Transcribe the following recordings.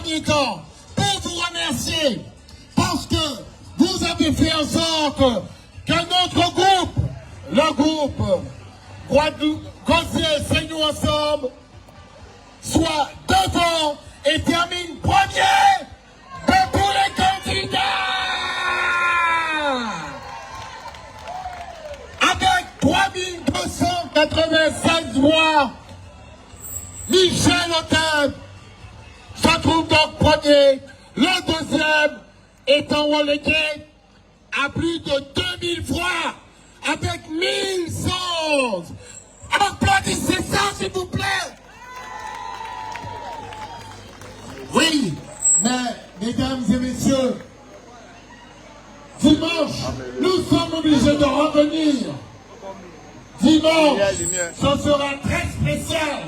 premier temps pour vous remercier parce que vous avez fait en sorte que notre groupe, le groupe Gosier C'est nous ensemble, soit devant et termine premier de tous les candidats avec 3296 voix. Michel Autain se trouve donc premier, le deuxième étant relégué à plus de 2000 voix avec 1111. Applaudissez ça s'il vous plaît. Oui, mais mesdames et messieurs, dimanche, nous sommes obligés de revenir. Dimanche, ce sera très spécial,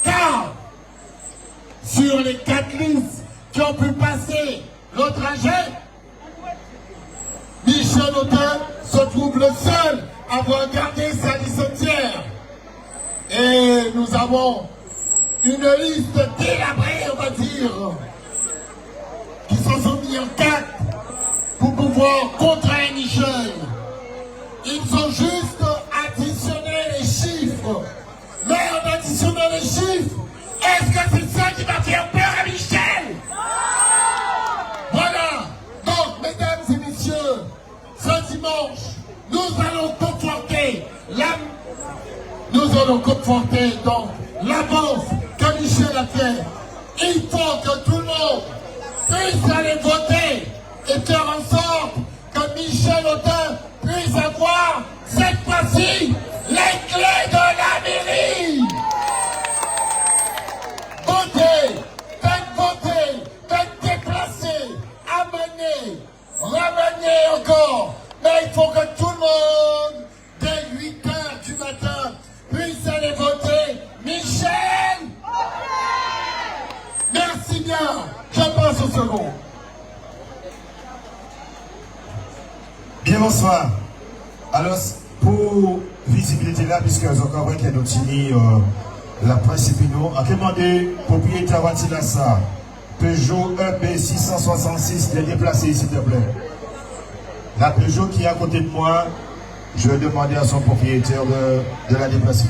car sur les 4 listes qui ont pu passer le trajet, Michel Autain se trouve le seul à avoir gardé sa liste entière. Et nous avons une liste délabrée, on va dire, qui se sont mis en 4 pour pouvoir contraindre Michel. Ils ont juste additionné les chiffres. Mais en additionnant les chiffres, est-ce que c'est ça qui va faire peur à Michel? Voilà. Donc, mesdames et messieurs, ce dimanche, nous allons conforter donc l'avance que Michel a fait. Il faut que tout le monde puisse aller voter et faire en sorte que Michel Autain puisse avoir cette fois-ci les clés de la mairie. Votez, faites déplacer, amener, revenez encore. Mais il faut que tout le monde, dès 8 h du matin, puisse aller voter Michel. Merci bien. Je passe au second. Bien, bonsoir. Alors, pour visibilité là, puisque vous encore qu'il y a notre la principino, à demander propriétaire Watilassa, Peugeot EB 666, de déplacer s'il te plaît. La Peugeot qui est à côté de moi, je vais demander à son propriétaire de la déplacer.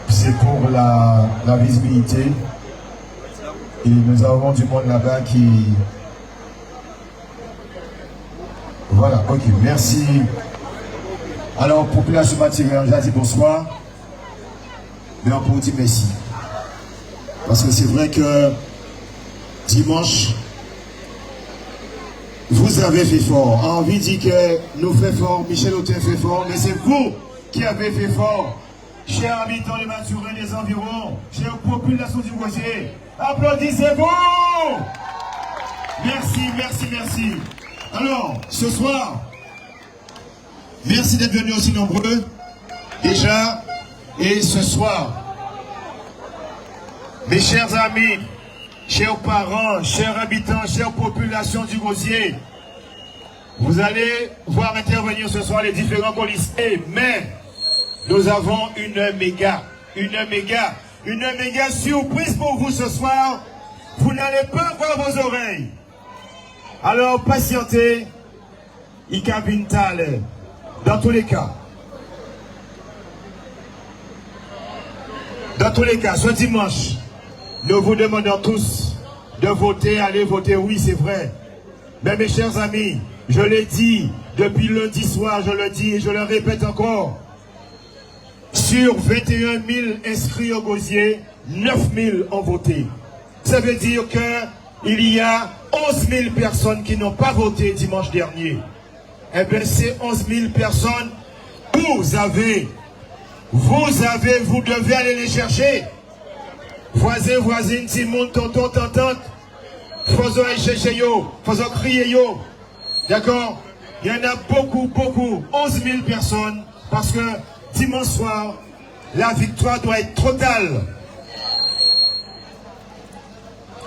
C'est pour la visibilité. Et nous avons du monde là-bas qui... Voilà, ok, merci. Alors, population matérielle, j'ai dit bonsoir. Mais on peut dire merci. Parce que c'est vrai que dimanche, vous avez fait fort. Envie dit que nous faisons fort, Michel Autain fait fort, mais c'est vous qui avez fait fort. Chers habitants de Mathurin, des environs, chère population du Gosier, applaudissez-vous! Merci, merci, merci. Alors, ce soir, merci d'être venus aussi nombreux, déjà, et ce soir, mes chers amis, chers parents, chers habitants, chère population du Gosier, vous allez voir intervenir ce soir les différents policiers, mais nous avons une méga surprise pour vous ce soir. Vous n'allez pas voir vos oreilles. Alors patientez, Ikabintal, dans tous les cas. Dans tous les cas, ce dimanche, nous vous demandons tous de voter, allez voter, oui c'est vrai. Mais mes chers amis, je l'ai dit depuis lundi soir, je le dis et je le répète encore. Sur 21 000 inscrits au Gosier, 9 000 ont voté. Ça veut dire qu'il y a 11 000 personnes qui n'ont pas voté dimanche dernier. Eh bien, ces 11 000 personnes, vous devez aller les chercher. Voisins, voisines, Timon, tonton, tantante, faut aller chercher yo, faut crier yo. D'accord? Il y en a beaucoup, 11 000 personnes, parce que dimanche soir, la victoire doit être totale.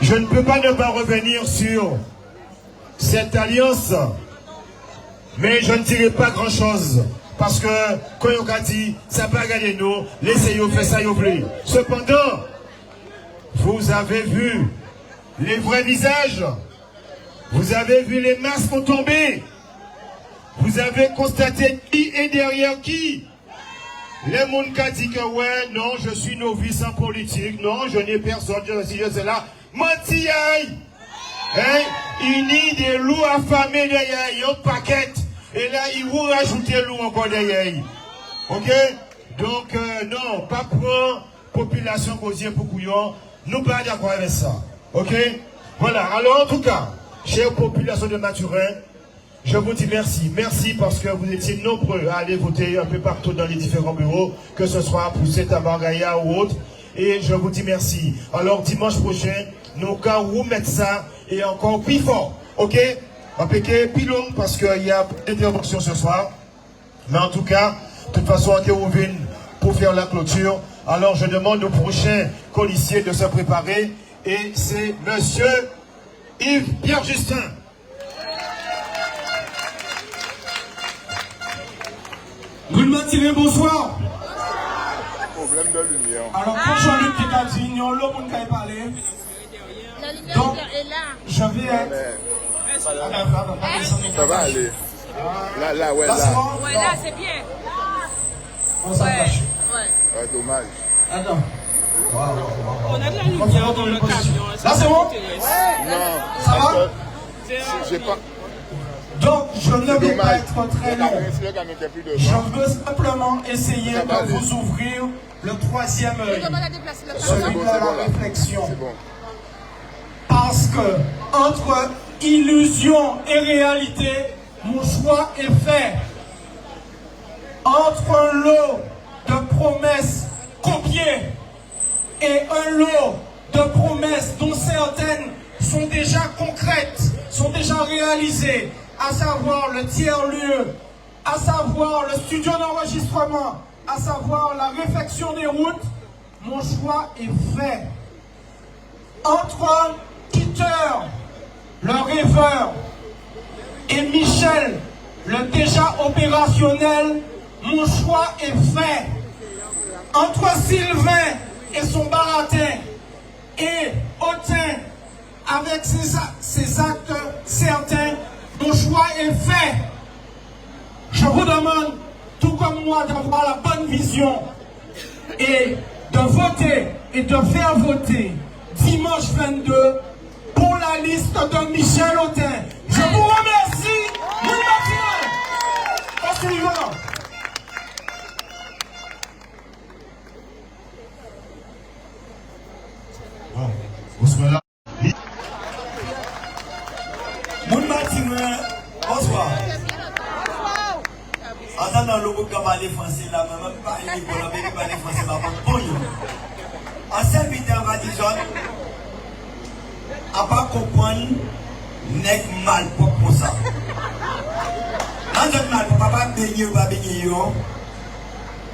Je ne peux pas ne pas revenir sur cette alliance, mais je ne dirai pas grand-chose. Parce que, quand on a dit, ça n'a pas gagné nous, laissez-nous faire ça, vous plaît. Cependant, vous avez vu les vrais visages. Vous avez vu les masques ont tombé. Vous avez constaté qui est derrière qui. Les gens qui disent que ouais, non, je suis novice en politique, non, je n'ai personne, je suis là. Menti, hein? Il y a des loups affamés derrière, il y a un paquet. Et là, ils vont rajouter loup encore derrière. Ok? Donc, non, pas prendre population causière pour couillon. Nous pas d'accord avec ça. Ok? Voilà. Alors, en tout cas, chère population de Mathurin, je vous dis merci. Merci parce que vous étiez nombreux à aller voter un peu partout dans les différents bureaux, que ce soit pour Saint-Amargaya ou autre. Et je vous dis merci. Alors, dimanche prochain, nous allons remettre ça et encore plus fort. Ok? On peut plus long parce qu'il y a des interventions ce soir. Mais en tout cas, de toute façon, on est ouvert pour faire la clôture. Alors, je demande au prochain colissier de se préparer. Et c'est monsieur Yves Pierre Justin. Good matin, bonsoir. Problème de lumière. Alors, pour Jean-Luc qui a dit, il y a l'homme qui a parlé. Donc, je vais être. Ça va aller. Là, ouais, Là, c'est là. bon? Ouais, là, c'est bien. On s'approche. Ouais. Ouais, dommage. Attends. On a de la lumière dans le camion. Là, c'est bon? Non. Ça va? J'ai pas. Donc, je ne vais pas être très long. Le camion qui est plus Je devant. veux simplement essayer de vous ouvrir le troisième œil, celui de la réflexion. C'est bon. Parce que, entre illusion et réalité, mon choix est fait. Entre un lot de promesses copiées et un lot de promesses dont certaines sont déjà concrètes, sont déjà réalisées, à savoir le tiers-lieu, à savoir le studio d'enregistrement, à savoir la réfection des routes, mon choix est fait. Entre Peter, le rêveur, et Michel, le déjà opérationnel, mon choix est fait. Entre Sylvain et son baratin, et Autin, avec ses actes certains, mon choix est fait. Je vous demande, tout comme moi, d'avoir la bonne vision et de voter et de faire voter dimanche 22 pour la liste de Michel Autin. Je vous remercie. Nous matin. Au suivant. Bon, vous serez là. Moun matin, bonsoir. Attends, le groupe qui parle français là, même pas une école, mais parle français là, bon. En serviteur à Dijon, à pas comprendre, n'est mal pour ça. Dans un mal, papa baigner ou pas baigner,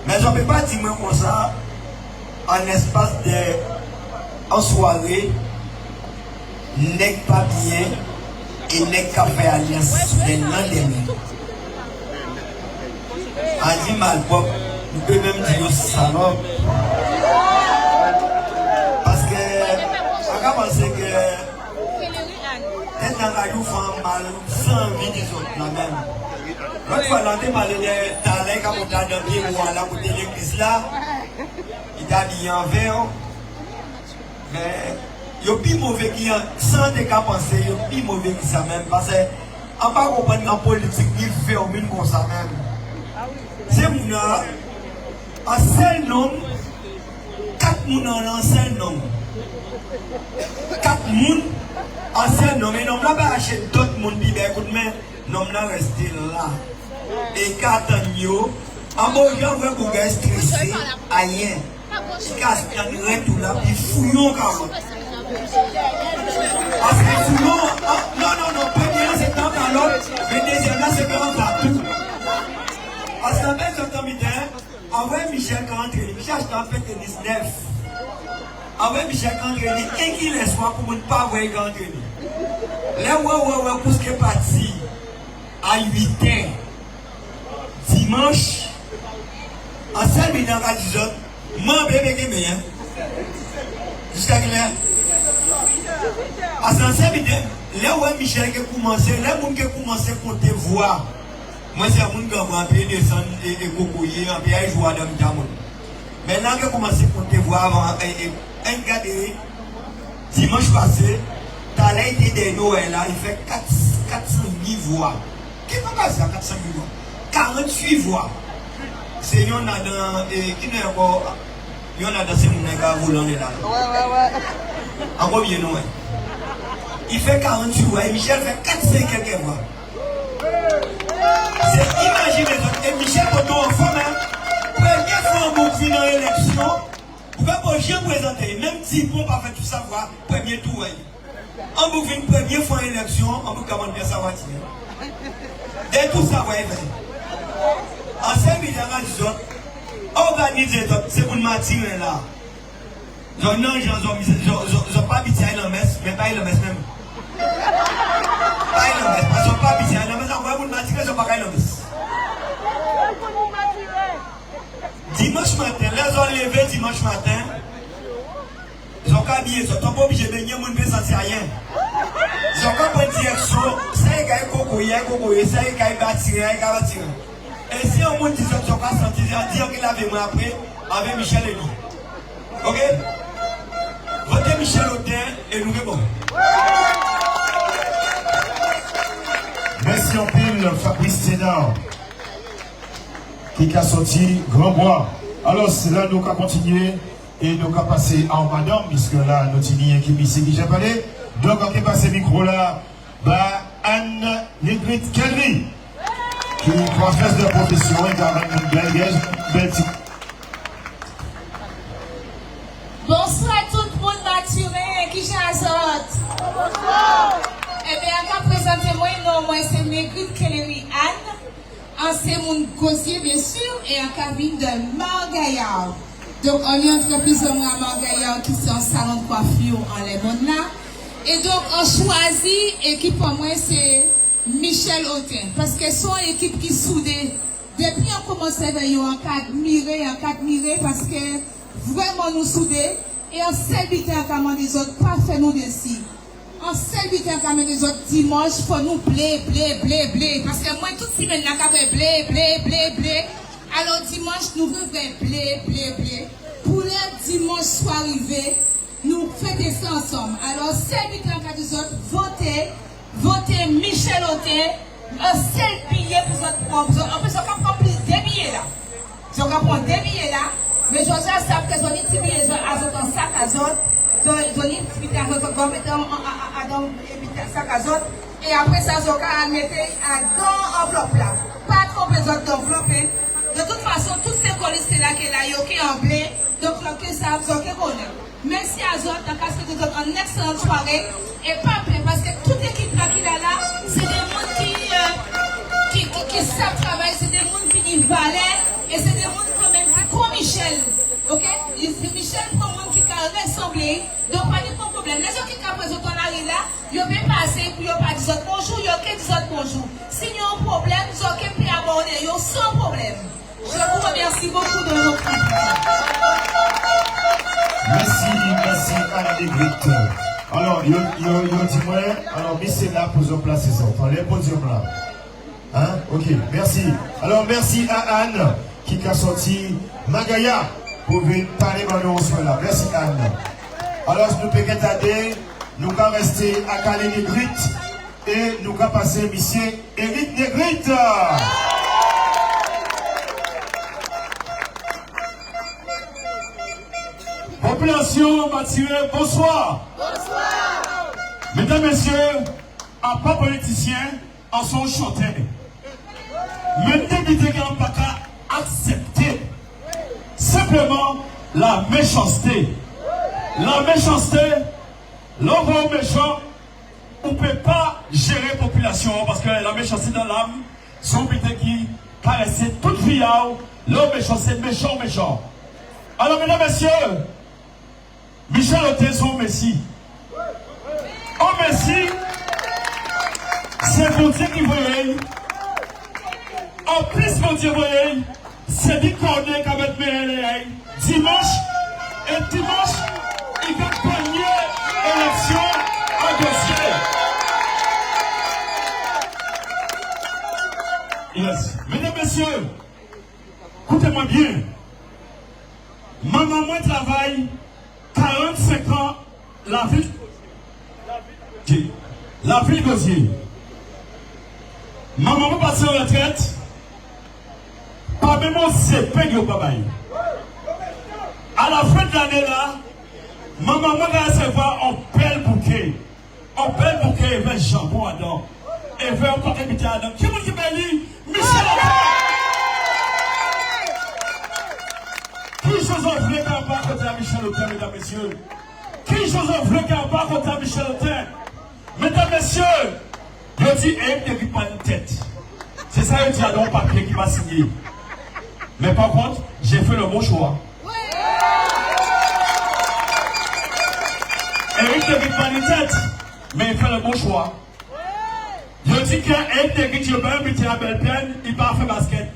mais je ne peux pas dire comme ça, en espace de, en soirée, n'est pas bien. Et n'est qu'à faire alliance des lendemains. A dit mal pop, nous pouvons même dire salope. Parce que, on a pensé que, être dans la rue fait mal sans envie des autres, la même. L'autre fois, l'on a parlé de talent, quand on a dans le pied, ou à la côté de l'église là, il t'a dit en verre, mais, il y a plus mauvais qui sans des cas penser, il y a plus mauvais qui ça même. Parce que, on ne peut pas comprendre en politique, il fait au minimum comme ça même. C'est mon un seul nom, 4 personnes en un seul nom. 4 personnes en seul nom. Et non, on n'a pas acheté d'autres personnes qui écoute, mais non, on a resté là. Et 4 ans, en bon, il y a un peu de stressé, rien. Il casse tout là, puis fouillons quand même. Parce que souvent, non, premièrement c'est dans la l'autre, mais deuxièmement c'est dans partout. Parce qu'en fait, j'entends bien, avec Michel Cantrelli, Michel j'étais en fait 19. Avec Michel Cantrelli, et qui laisse moi pour ne pas voir Cantrelli. Là, ouais, pour ce qui est parti, à 8h, dimanche, en salle dans la Dijon, mon bébé qui est meilleur. Jusqu'à clair. Parce que c'est évident, là où Michel a commencé, là où il a commencé à compter voix, moi c'est un monde qui a appelé descendre et cocoyer, et puis il joue dans le monde. Maintenant qu'il a commencé à compter voix avant, un gars dimanche passé, Talent était des Noël là, il fait 400 000 voix. Qu'est-ce qu'on a ça, 400 000 voix? 48 voix. C'est il y en a dans, qui n'est encore, il y en a dans ces gens qui volant là. Encore bien Noël. Il fait 48 voix et Michel fait 400 quelques voix. C'est imaginez, et Michel Boto en femme, première fois en boucle dans l'élection, vous pouvez pas jamais présenter, même si vous ne pouvez pas faire tout savoir, premier tour. En boucle une première fois en élection, on peut commander bien savoir. Et tout ça, vous voyez. En 5 milliards, organisez, c'est pour le matin là. Non, je n'ai pas habité à la messe, mais pas à la messe même. Pas à la messe, parce que je n'ai pas habité à la messe, on va vous le matin, je n'ai pas à la messe. Dimanche matin, là, ils ont levé dimanche matin. Ils ont habillé, ils sont pas obligés de venir, ils ne sentir rien. Ils ont comme une direction, ça y est, il y a cocoyer, ça y est, il y a bâtir. Et si on dit qu'ils sont pas sentis, dire qu'il avait moi après, avec Michel et lui. Ok? Votez Michel Autain et nous répondons. Merci en pile, Fabrice Sénard, qui a sorti Grand Bois. Alors, là, nous allons continuer et nous allons passer en madame, puisque là, nous avons qui qui j'ai parlé. Donc, on va passer le micro là, Anne Ligrit Kelly, qui est professeure de profession et qui a une belle petite. Bonsoir tout le monde maturé qui j'azote. Bonsoir. Eh bien, quand présentez-moi, moi c'est Negrit Kelly Anne, ancien monde gosier bien sûr, et en cabine de Margaillard. Donc, on y entre plusieurs mois à Margaillard qui sont en salon de coiffure en les mondes là. Et donc, on choisit, équipe pour moi, c'est Michel Autain. Parce que c'est une équipe qui soudée. Depuis on commence à veiller en 4 mirés, parce que vraiment nous soudés. Et en serviteur en caméra des autres, pas fait nous d'ici. En serviteur en caméra des autres, dimanche, il faut nous blé. Parce que moi, toute semaine, là, j'ai blé. Alors, dimanche, nous voulons faire blé. Pour le dimanche soit arrivé, nous fêtons ça ensemble. Alors, serviteur en caméra des autres, votez Michel Autain, un seul billet pour votre propre. En plus, on prend plus de billets là. On prend des billets là. Mais je sais que vous avez des billets à votre sac à zone. Vous avez des billets à votre sac à zone. Et après ça, vous allez mettre dans l'enveloppe là. Pas trop besoin d'enveloppe. De toute façon, tous ces colis là qui sont en blé. Donc, ça, vous allez connaître. Merci à vous, dans le cas que vous avez une excellente soirée. Et pas peur, parce que toute l'équipe là qui est là, c'est des gens qui savent travailler, c'est des gens qui disent valeur, et c'est des gens quand même qui comme Michel. Ok? Michel, pour moi, qui a ressemblé, donc pas de problème. Les gens qui ont présenté en arrière là, ils ont passer pour ils pas dire bonjour, ils ont dit bonjour. S'il y a un problème, ils ont pu aborder, sans problème. Je vous remercie beaucoup de notre Merci Anne Ligrit. Alors, yo dis-moi, alors, mais c'est là pour se placer ça, dans les podiums là. Hein? Ok, merci. Alors, merci à Anne qui a sorti Magaya pour venir parler dans le soir là. Merci Anne. Alors, nous pouvons regarder, nous allons rester à Calais Negrit et nous allons passer monsieur Eric Negrit. Population Mathieu, bonsoir. Bonsoir. Mesdames, Messieurs, à pas politicien, en son chanté. Mais député qui n'ont pas qu'à accepter simplement la méchanceté. La méchanceté, l'envoi méchant, on ne peut pas gérer la population parce que la méchanceté dans l'âme, son but qui caressait toute vie, l'homme méchanceté, méchant. Alors, mesdames, messieurs, Michel Autain, son Messie. En Messie, c'est pour Dieu qui voyait. En plus, pour Dieu voyait, c'est dit qu'on est qu'à mettre dimanche, et dimanche, il va gagner l'élection écoutez-moi bien. Maman, moi, travaille 45 ans, la ville Gosier. Maman, moi, passe en retraite, pas même au CP de Babaye. À la fin de l'année là, maman, moi, va recevoir un bel bouquet. Un bel bouquet avec jambon à dents. Et avec un paquet de à dents. Qui m'a dit, Michel Qui chose en voulait qu'un pas contre Michel Autain, mesdames, messieurs? Qui chose en voulait qu'un pas contre Michel Autain? Mesdames, messieurs, je dis, il ne dit pas une tête. C'est ça, il dit, alors, papier qui va signer. Mais par contre, j'ai fait le bon choix. Eric ne dit pas une tête, mais il fait le bon choix. Je dis qu'Eric ne dit pas une tête, à belle peine, il part faire basket.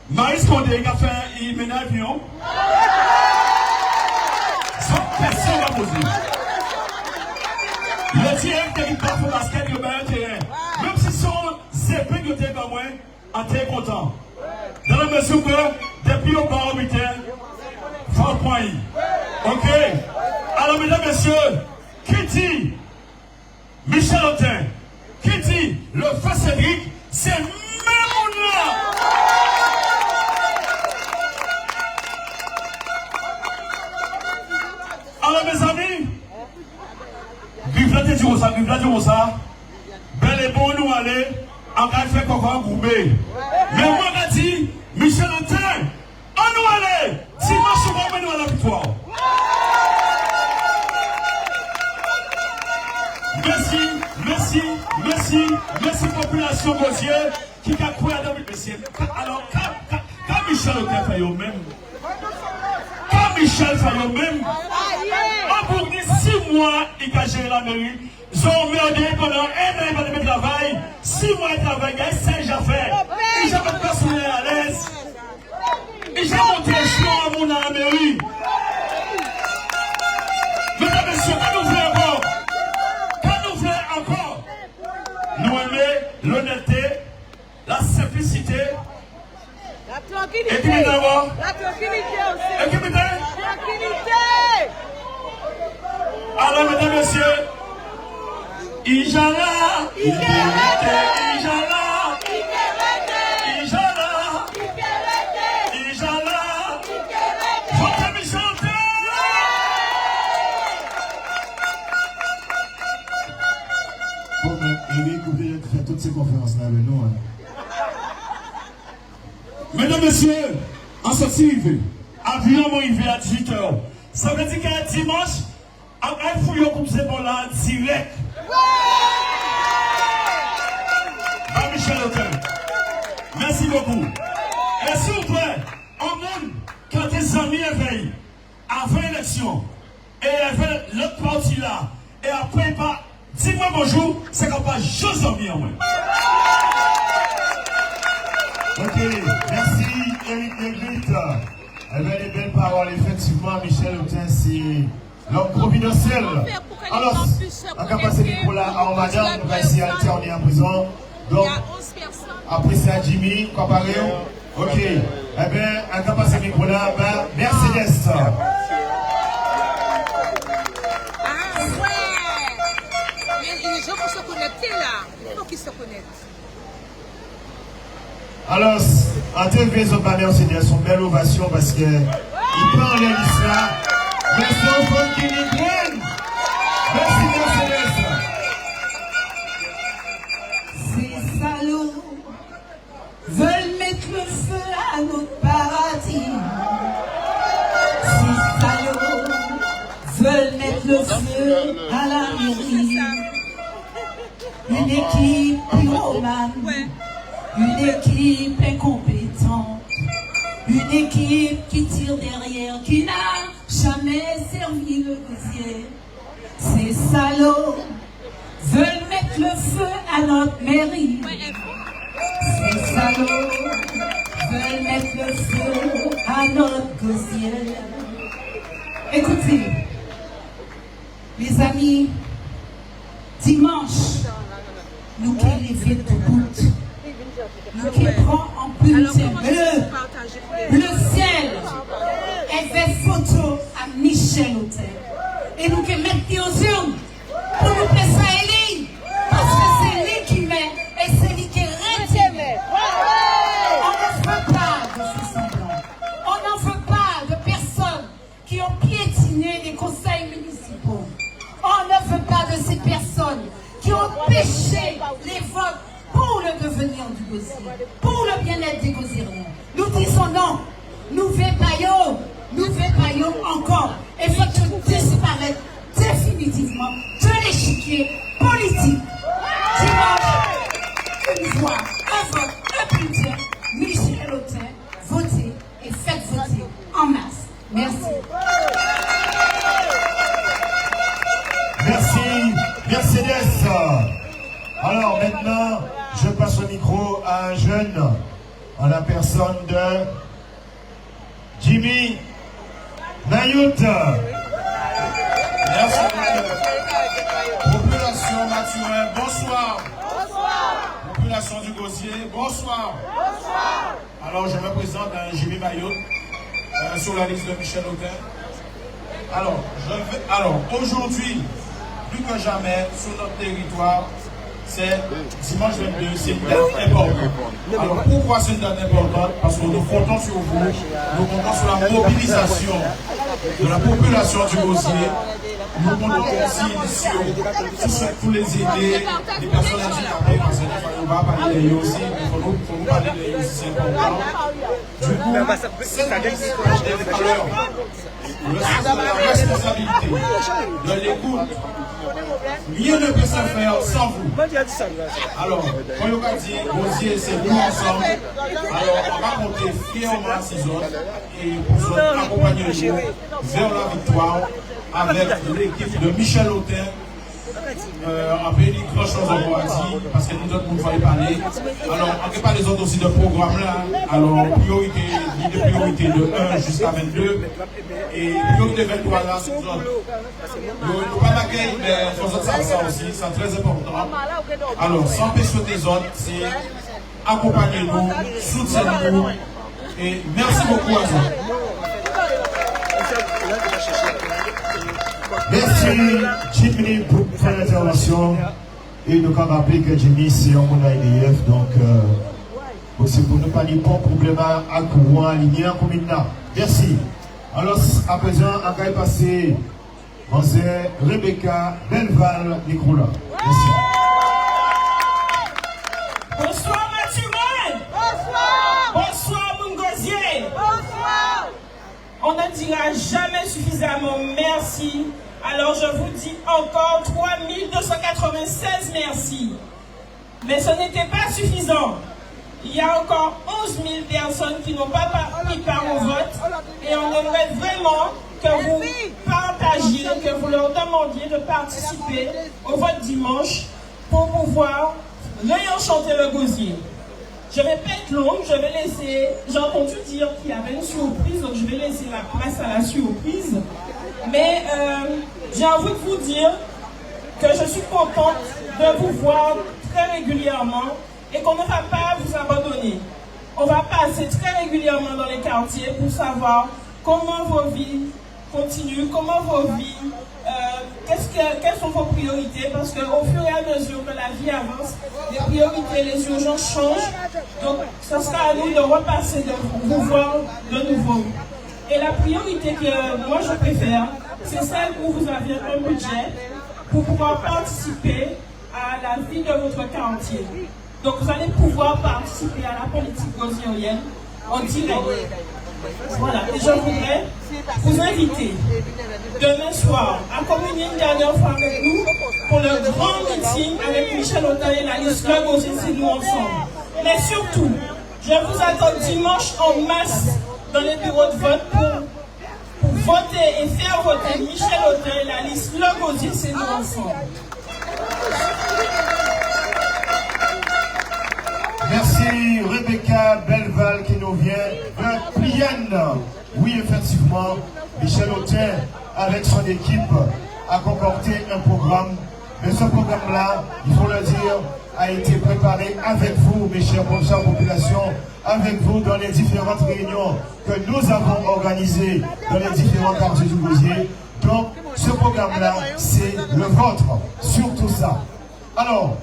Maïs Condé, il a fait, il mène un avion. Sans personne à poser. Le tir qui part faire basket, il a un terrain. Même si son épée qui était pas moins, on était content. Dans la mesure que, depuis au bar au week-end, faut point. Ok? Alors, mesdames, messieurs, qui dit Michel Autain, qui dit le feu Cédric, c'est même là. Alors, mes amis, vive la tête du ça, vive la tête ça. Bel et bon, nous aller, en train de faire encore un gourmet. Mais moi, je dis, Michel Autain, on nous aller, dimanche, on va nous à la victoire. Merci population Gosier qui a cru à David Messier. Alors, quand Michel Autain fait eux-mêmes, quand Michel fait eux-mêmes, en Bourgogne, 6 mois, il a géré la mairie. Ils ont merdé pendant 1 an, il va de travail. 6 mois de travail, il y a 5 affaires. Ils ont pas soigné à l'aise. Ils ont monté à mon à la mairie. Mesdames et messieurs, quand nous voulons encore, nous aimons l'honnêteté, la simplicité, la tranquillité. Et qui m'est d'abord? La tranquillité aussi. Et qui m'est d'abord? La tranquillité. Alors, mesdames et messieurs, Ijala, Ijala, Ijala, Ijala, votre Michel Autain. Eric, vous venez de faire toutes ces conférences-là avec nous. Mesdames, messieurs, en sortie, avion arrivé à 18h. Ça veut dire qu'un dimanche, un fouillon comme c'est bon là, direct. Par Michel Autain. Merci beaucoup. Et s'il vous plaît, en monde, quand tes amis éveillent, avant l'élection, et avec l'autre parti là, et après, pas, dis-moi bonjour, c'est qu'on pas juste amis en moi. Ok, merci Eric Negrite. Eh bien, les belles paroles, effectivement, Michel Autain, c'est l'homme providentiel. Alors, on va passer le micro là à madame, on va essayer d'alterner en prison. Donc, après c'est à Jimmy, comparé. Ok, eh bien, on va passer le micro là à Mercedes. Ah ouais. Mais les gens vont se connecter là. Il faut qu'ils se connectent. Alors, en TV, ils ont pas Mercedes, son belle ovation parce que il prend les listes là. Mais son fond qui nous prennent. Merci Mercedes. Ces salauds veulent mettre le feu à notre paradis. Ces salauds veulent mettre le feu à la mairie. Une équipe pyromane, une équipe incompétente, une équipe qui tire derrière, qui n'a jamais servi le Gosier. Ces salauds veulent mettre le feu à notre mairie. Ces salauds veulent mettre le feu à notre Gosier. Écoutez, les amis, dimanche, nous qui lever de bout, nous qui prend en bulletin bleu, Michel Autain. Et nous que mettre aux urnes pour nous faire ça élire. Parce que c'est lui qui met et c'est lui qui retient. On ne veut pas de ces semblants. On n'en veut pas de personnes qui ont piétiné les conseils municipaux. On ne veut pas de ces personnes qui ont empêché les votes pour le devenir du Gosier, pour le bien-être des Gosieriens. Nous disons non. Nous veillons encore. Il faut que nous disparaissions définitivement de l'échiquier politique. Dimanche, une voix, un vote, un bulletin. Michel Autain, votez et faites voter en masse. Merci. Merci, Mercedes. Alors maintenant, je passe le micro à un jeune, en la personne de Jimmy Nayout. Merci. Population Mathurin, bonsoir. Population du Gosier, bonsoir. Alors, je me présente à Jimmy Nayout sur la liste de Michel Autain. Alors, aujourd'hui, plus que jamais, sur notre territoire, c'est dimanche 22, c'est une date importante. Alors pourquoi c'est une date importante? Parce que nous comptons sur vous, nous comptons sur la mobilisation de la population du Gosier, nous comptons aussi sur tous les idées, les personnes handicapées, parce qu'on va parler de eux aussi, mais il faut nous parler de eux aussi, c'est important. Du coup, cette liste des valeurs, le sens de la responsabilité, de l'écoute, rien ne peut se faire sans vous. Alors, quand on a dit, Gosier, c'est nous ensemble. Alors, on va compter fièrement ces autres et pour accompagner nous vers la victoire avec l'équipe de Michel Autain. Après, il y a grand chose encore à dire parce que nous autres, nous ne parler. Alors, on ne parle les autres aussi de programme là. Alors, priorité de 1 jusqu'à 22. Et priorité 23 là, c'est nous autres. Nous ne pas d'accueil, mais il faut ça aussi, c'est très important. Alors, sans pécher des autres, c'est accompagner-nous, soutenir-nous. Et merci beaucoup à vous. Merci Jimmy pour faire l'intervention. Et nous avons rappelé que Jimmy c'est un monde IDF, donc aussi pour ne pas dire pas de problème à courant aligné en commune là. Merci. Alors à présent, on va passer à Rebecca Belval Nicolas. Merci. Bonsoir Mathurin. Bonsoir. Bonsoir mon Gosier. Bonsoir. On ne dira jamais suffisamment merci. Alors je vous dis encore 3296 merci. Mais ce n'était pas suffisant. Il y a encore 11 000 personnes qui n'ont pas pris part au vote. Et on aimerait vraiment que vous partagiez, que vous leur demandiez de participer au vote dimanche pour pouvoir réenchanter le Gosier. Je ne vais pas être longue, je vais laisser, j'ai entendu dire qu'il y avait une surprise, donc je vais laisser la place à la surprise. Mais j'ai envie de vous dire que je suis contente de vous voir très régulièrement et qu'on ne va pas vous abandonner. On va passer très régulièrement dans les quartiers pour savoir comment vos vies continuent, comment vos vies, quelles sont vos priorités, parce qu'au fur et à mesure que la vie avance, les priorités, les urgences changent. Donc, ce sera à nous de repasser, de vous voir de nouveau. Et la priorité que moi je préfère, c'est celle où vous avez un budget pour pouvoir participer à la vie de votre quartier. Donc, vous allez pouvoir participer à la politique gosierienne en direct. Voilà, et je voudrais vous inviter demain soir à communier une dernière fois avec nous pour le grand meeting avec Michel Autain et la liste Le Gosier, c'est nous ensemble. Mais surtout, je vous attends dimanche en masse dans les bureaux de vote pour voter et faire voter Michel Autain et la liste Le Gosier, c'est nous ensemble. Merci Rebecca Belval qui nous vient de Plienne. Oui, effectivement, Michel Autain, avec son équipe, a concocté un programme Mais ce programme-là, il faut le dire, a été préparé avec vous, mes chers populations, avec vous dans les différentes réunions que nous avons organisées dans les différents quartiers du Gosier. Donc, ce programme-là, c'est le vôtre, surtout ça. Alors,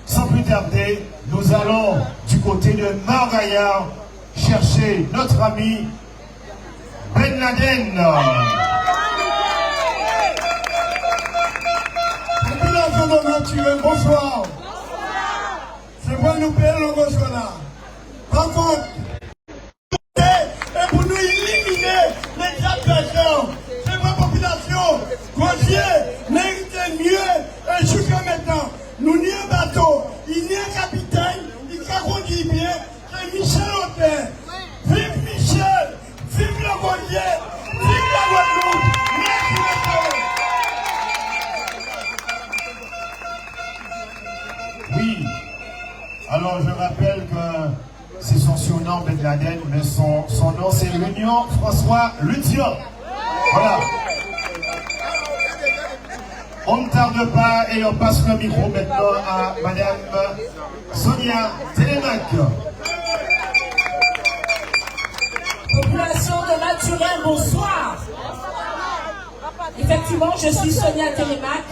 sans plus tarder, nous allons du côté de Margaillard chercher notre ami Ben Laden. Population de Naturel, bonsoir. C'est moi nous payons le bonsoir là. Par contre, et pour nous éliminer les adversaires, c'est ma population. Gosier mérite mieux et jusqu'à maintenant, nous n'y un bateau, il n'y a un capitaine, il conduit bien, c'est Michel Autain. Vive Michel, vive le Gosier, vive la Guadeloupe. Merci beaucoup. Oui, alors je rappelle que c'est son surnom Ben Laden, mais son nom c'est l'Union François Luthian. Voilà. On ne tarde pas et on passe le micro maintenant à Madame Sonia Télémac. Population de Naturel, bonsoir. Effectivement, je suis Sonia Télémac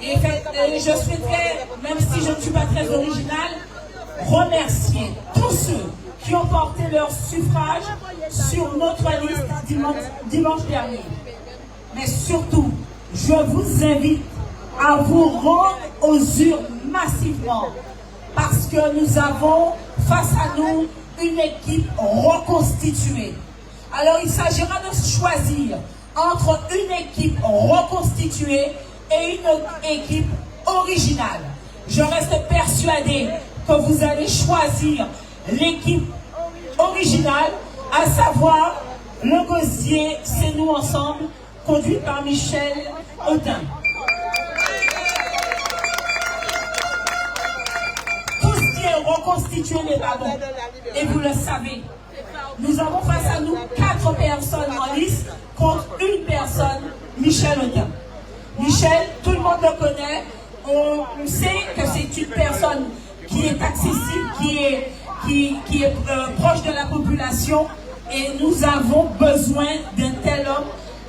et je souhaiterais, même si je ne suis pas très originale, remercier tous ceux qui ont porté leur suffrage sur notre liste dimanche dernier. Mais surtout, je vous invite à vous rendre aux urnes massivement parce que nous avons face à nous une équipe reconstituée. Alors il s'agira de choisir entre une équipe reconstituée et une équipe originale. Je reste persuadée que vous allez choisir l'équipe originale, à savoir le Gosier, c'est nous ensemble, conduit par Michel Autain. Tout ce qui est reconstitué n'est pas bon. Et vous le savez. Nous avons face à nous 4 personnes en liste contre une personne, Michel Autain. Michel, tout le monde le connaît. On sait que c'est une personne qui est accessible, qui est proche de la population. Et nous avons besoin d'un tel homme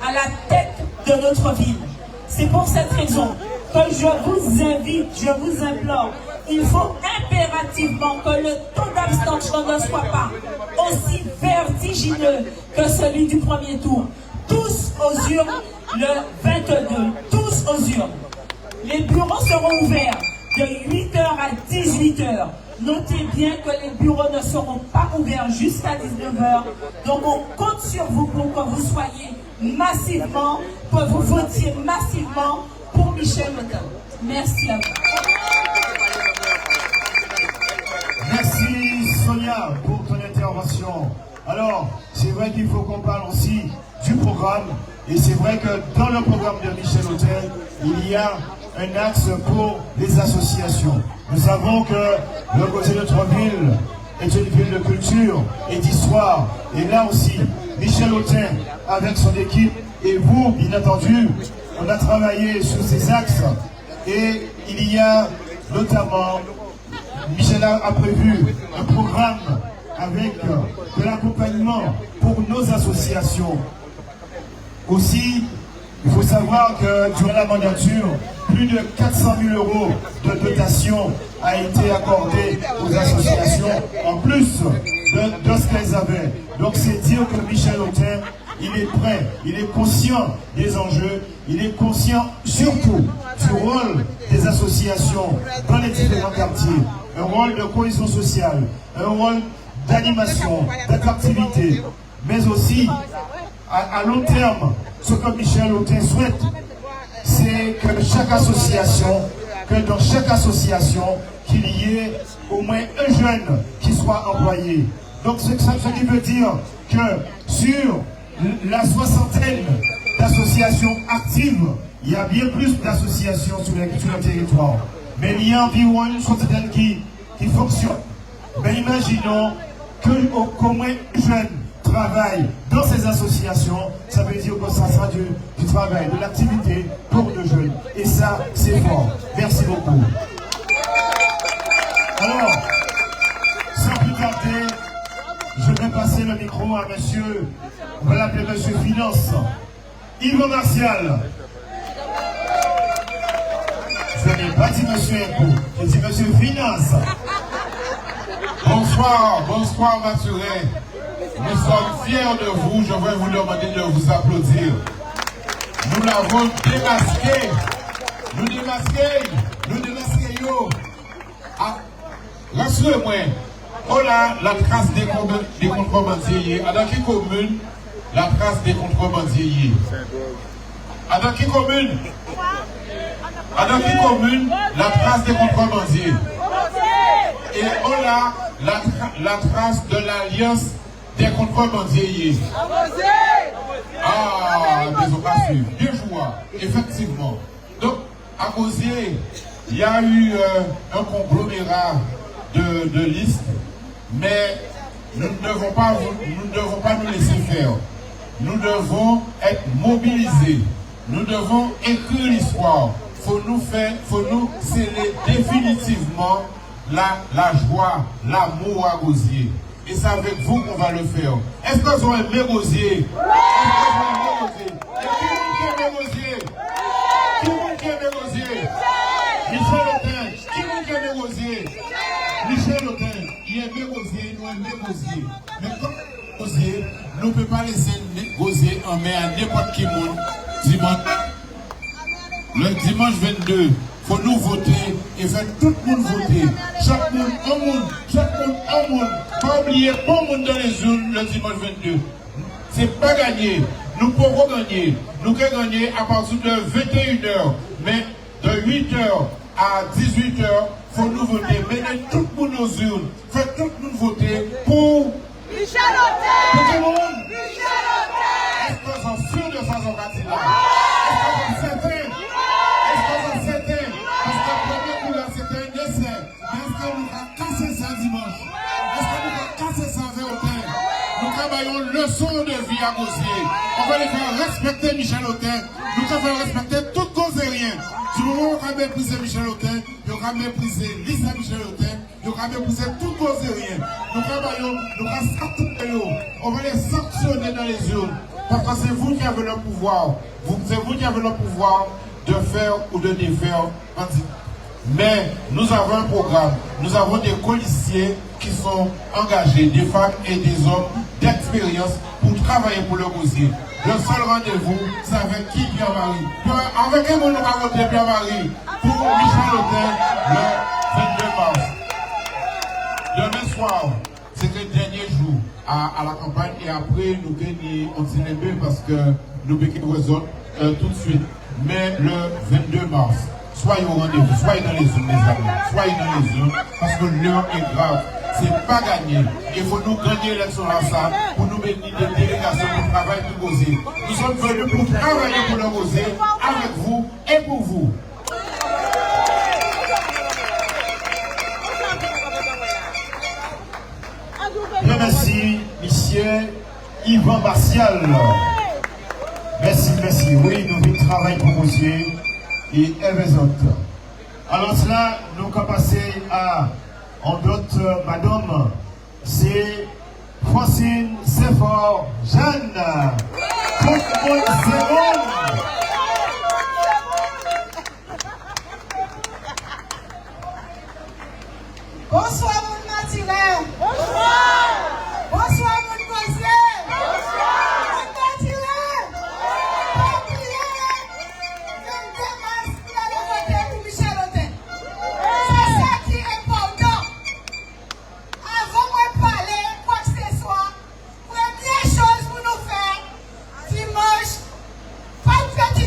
à la tête de notre ville. C'est pour cette raison que je vous invite, je vous implore, il faut impérativement que le taux d'abstention ne soit pas aussi vertigineux que celui du premier tour. Tous aux urnes le 22, tous aux urnes. Les bureaux seront ouverts de 8h à 18h. Notez bien que les bureaux ne seront pas ouverts jusqu'à 19h. Donc on compte sur vous pour que vous soyez massivement, que vous votiez massivement pour Michel Autain. Merci à vous. Merci Sonia pour ton intervention. Alors, c'est vrai qu'il faut qu'on parle aussi du programme. Et c'est vrai que dans le programme de Michel Autain, il y a un axe pour les associations. Nous savons que le Gosier de notre ville est une ville de culture et d'histoire. Et là aussi, Michel Autain, avec son équipe, et vous, bien entendu, on a travaillé sur ces axes. Et il y a notamment, Michel a prévu un programme avec de l'accompagnement pour nos associations. Aussi, il faut savoir que durant la mandature, plus de 400 000 € de dotation a été accordée aux associations, en plus de ce qu'elles avaient. Donc c'est dire que Michel Autain, il est prêt, il est conscient des enjeux, il est conscient surtout du rôle des associations dans les différents quartiers. Un rôle de cohésion sociale, un rôle d'animation, d'attractivité, mais aussi à long terme, ce que Michel Autain souhaite, c'est que dans chaque association, qu'il y ait au moins un jeune qui soit employé. Donc ce qui veut dire que sur la soixantaine d'associations actives, il y a bien plus d'associations sur le territoire. Mais il y a environ une soixantaine qui fonctionnent. Mais imaginons qu'au moins un jeune travail dans ces associations, ça veut dire que ça sera du travail, de l'activité pour nos jeunes. Et ça, c'est fort. Merci beaucoup. Alors, sans plus tarder, je vais passer le micro à monsieur, on va l'appeler monsieur Finance, Yves Martial. Je n'ai pas dit monsieur Impôt, j'ai dit monsieur Finance. Bonsoir Mathurin. Nous sommes fiers de vous. Je vais vous demander de vous applaudir. Nous l'avons démasqué. Nous démasqué, yo. Ah, rassurez-moi. Oh là, la trace des contrebandiers. Dans quelle commune la trace des contrebandiers? Dans quelle commune? Dans quelle commune la trace des contrebandiers? Et on a la trace de l'alliance des contrebandiers. Ah, désolé, bien joué, effectivement. Donc, à Gosier, il y a eu un conglomérat de listes, mais nous ne devons pas nous laisser faire. Nous devons être mobilisés. Nous devons écrire l'histoire. Faut nous sceller définitivement la joie, l'amour à Gosier. Et c'est avec vous qu'on va le faire. Est-ce que vous aimez Gosier? Qui aime Gosier? Qui aime Gosier? Michel Autain. Qui aime Gosier? Michel Autain. Il aime Gosier, nous aimons Gosier. Mais comme Gosier, nous ne pouvons pas laisser Gosier en main à n'importe qui monde dimanche. Le dimanche 22, il faut nous voter et faire tout le monde voter. Chaque monde, un monde. Pas oublier, pas monde dans les urnes le dimanche 22. C'est pas gagné. Nous pouvons gagner. Nous pouvons gagner à partir de 21h. Mais de 8h à 18h, il faut nous voter. Mettez tout le monde aux urnes. Faites tout le monde voter pour Michel Autain. Pour tout le monde. Michel Autain. Est-ce qu'on s'en fout de ça, son quartier là? Est-ce qu'on s'en certain? Parce que le premier couleur, c'était un décès. Est-ce que nous allons casser ça dimanche? Est-ce que nous allons casser ça vers Autain? Nous travaillons leçon de vie à Gosier. On va les faire respecter Michel Autain. Nous devons faire respecter tout Gosérien. Du moment où on va mépriser Michel Autain, on va mépriser Lisa Michel Autain, on va mépriser tout Gosérien. Nous travaillons, nous allons sanctionner. On va les sanctionner dans les urnes. Parce que c'est vous qui avez le pouvoir. C'est vous qui avez le pouvoir de faire ou de défaire. Mais nous avons un programme, nous avons des policiers qui sont engagés, des femmes et des hommes d'expérience pour travailler pour le Gosier. Le seul rendez-vous, c'est avec qui Pierre-Marie? Avec qui nous allons voter Pierre-Marie pour Michel Autain le 22 mars. Demain soir, c'est le dernier jour à la campagne et après nous gagnons un petit parce que nous besoin tout de suite. Mais le 22 mars, soyez au rendez-vous, soyez dans les zones, les amis, soyez dans les zones, parce que l'heure est grave. C'est pas gagné. Il faut nous gagner l'élection là, ça, pour nous mettre des délégations pour travailler pour Gosier. Nous sommes venus pour travailler pour le Gosier, avec vous et pour vous. Je remercie monsieur Yvan Martial. Merci. Oui, nous venons travailler pour Gosier et les autres. Alors cela, nous allons passer à d'autres madame. C'est Francine Sephor Jeanne. Tout le monde, c'est bon. Bonsoir, mon Mathurin. Bonsoir, mon Gosier. Mon Mathurin. Pas oublier, 22 mars, il allait voter pour Michel Autain. C'est ça qui est important. Avant de parler, quoi que ce soit, première chose pour nous faire, dimanche, pas de petit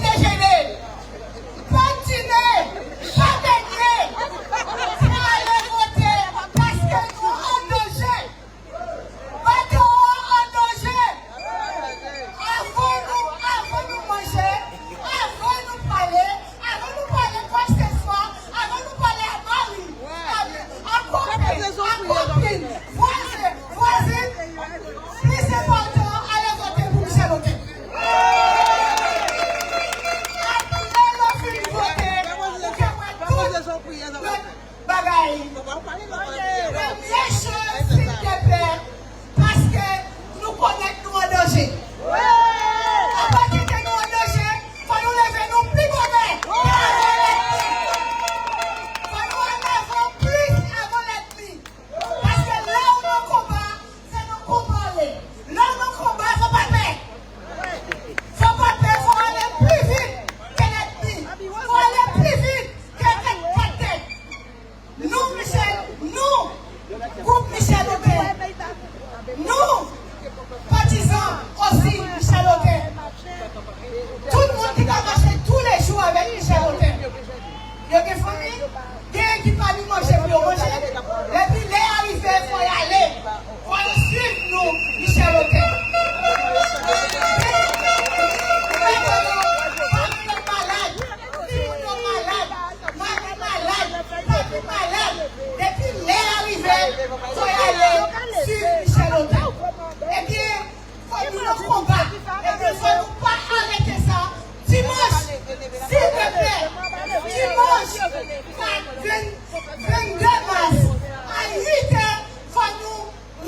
mars, à 8 heures, il faut nous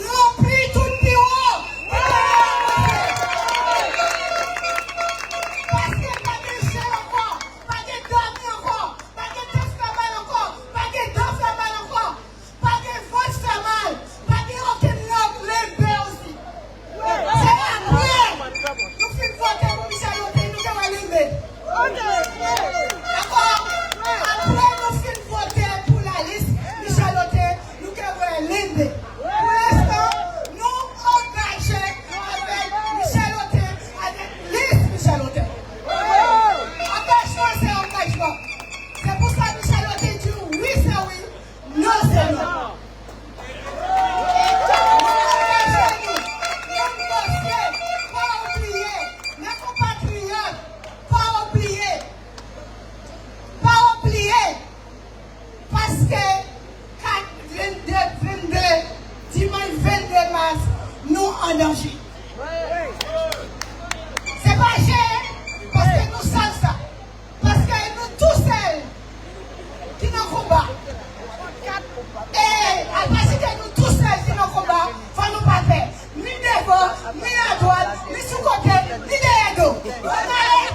remplir tout le bureau. Parce que pas de chien encore, pas de dormir encore, pas de test mal encore, pas de dents mal encore, pas de voix mal, pas de aucune langue, les baies aussi. C'est après, nous finissons voter pour Michel Oté, nous devons allumer. D'accord? Après, nous finissons voter pour la liste Michel Oté, nous devons allumer. Pour l'instant, nous engageons avec Michel Oté, avec liste Michel Oté. Engagement, c'est engagement. C'est pour ça que Michel Oté dit oui, c'est oui, non, c'est non. Engagez-nous. Nos dossiers, pas oublier. Mes compatriotes, pas oublier. Pas oublier. Parce que 22, dimanche 22 mars, nous en danger. C'est pas cher, parce que nous sommes ça. Parce que nous tous seuls qui nous combattent. Et à parce que nous tous seuls qui nous combattent, il faut nous pas faire. Ni devant, ni à droite, ni sous côté, ni derrière nous. On allait,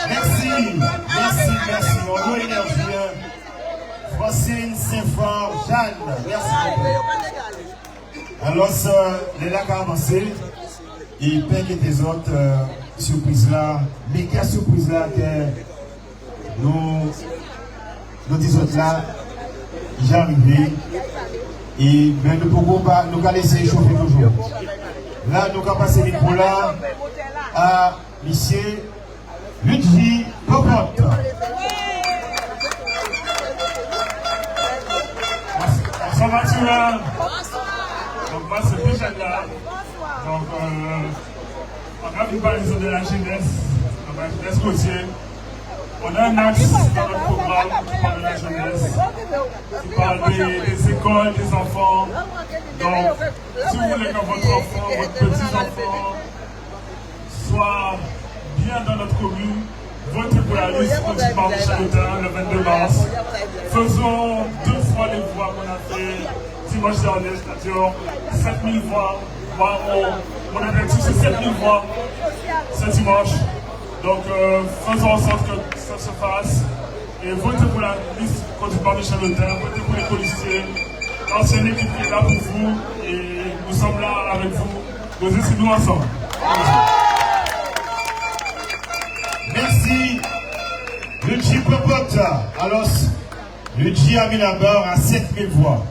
merci. Merci. On doit énergie. Francine Saint-Fort, Jeanne. Merci beaucoup. Alors, les lacs a avancé. Et pas que des autres surprises là. Mais quelle surprise là que nous disons là, j'arrive. Et ben, nous ne pouvons pas nous laisser chauffer toujours. Là, nous allons passer les micro là à monsieur Ludwig Popote. Bonsoir Mathieu. Donc moi c'est Michel là. Donc on a vu parler de la jeunesse, de la jeunesse côtière. On a un axe dans notre programme qui parle de la jeunesse, qui parle des écoles, des enfants. Donc si vous voulez que votre enfant, votre petit-enfant soit bien dans notre commune, votez pour la liste Continent Michel Oté le 22 mars. Faisons 2 fois les voix qu'on a fait dimanche dernier, c'est-à-dire 7000 voix. Mon objectif c'est 7000 voix ce dimanche. Donc faisons en sorte que ça se fasse. Et votez pour la liste Continent Michel Oté, votez pour les policiers. L'ancienne équipe qui est là pour vous et nous sommes là avec vous. Nous aussi nous ensemble. Merci. Ludwig Popote. Alors, Ludwig a mis la barre à 7000 voix.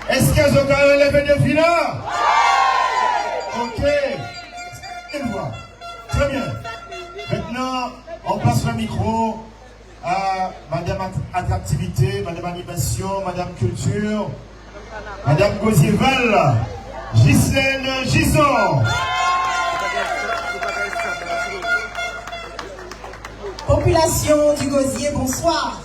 Est-ce qu'elles ont quand même levé de finale? Ok. 7000 voix. Très bien. Maintenant, on passe le micro à Madame Attractivité, Madame Animation, Madame Culture. Madame Gosieval, Ghislaine Gison. Population du Gosier, bonsoir.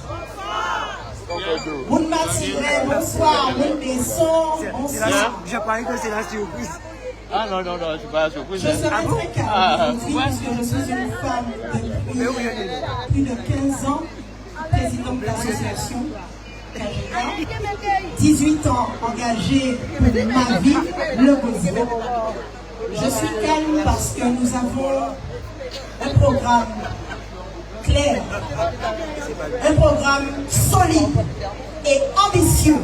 Moun Matiré, bonsoir. Moun Besson, bonsoir. Je parie que c'est la surprise. Ah non, c'est pas la surprise. Je serai très calme aujourd'hui parce que je suis une femme depuis plus de 15 ans, présidente de l'association Kajeka, 18 ans engagée pour ma vie, le Gosier. Je suis calme parce que nous avons un programme clair, un programme solide et ambitieux.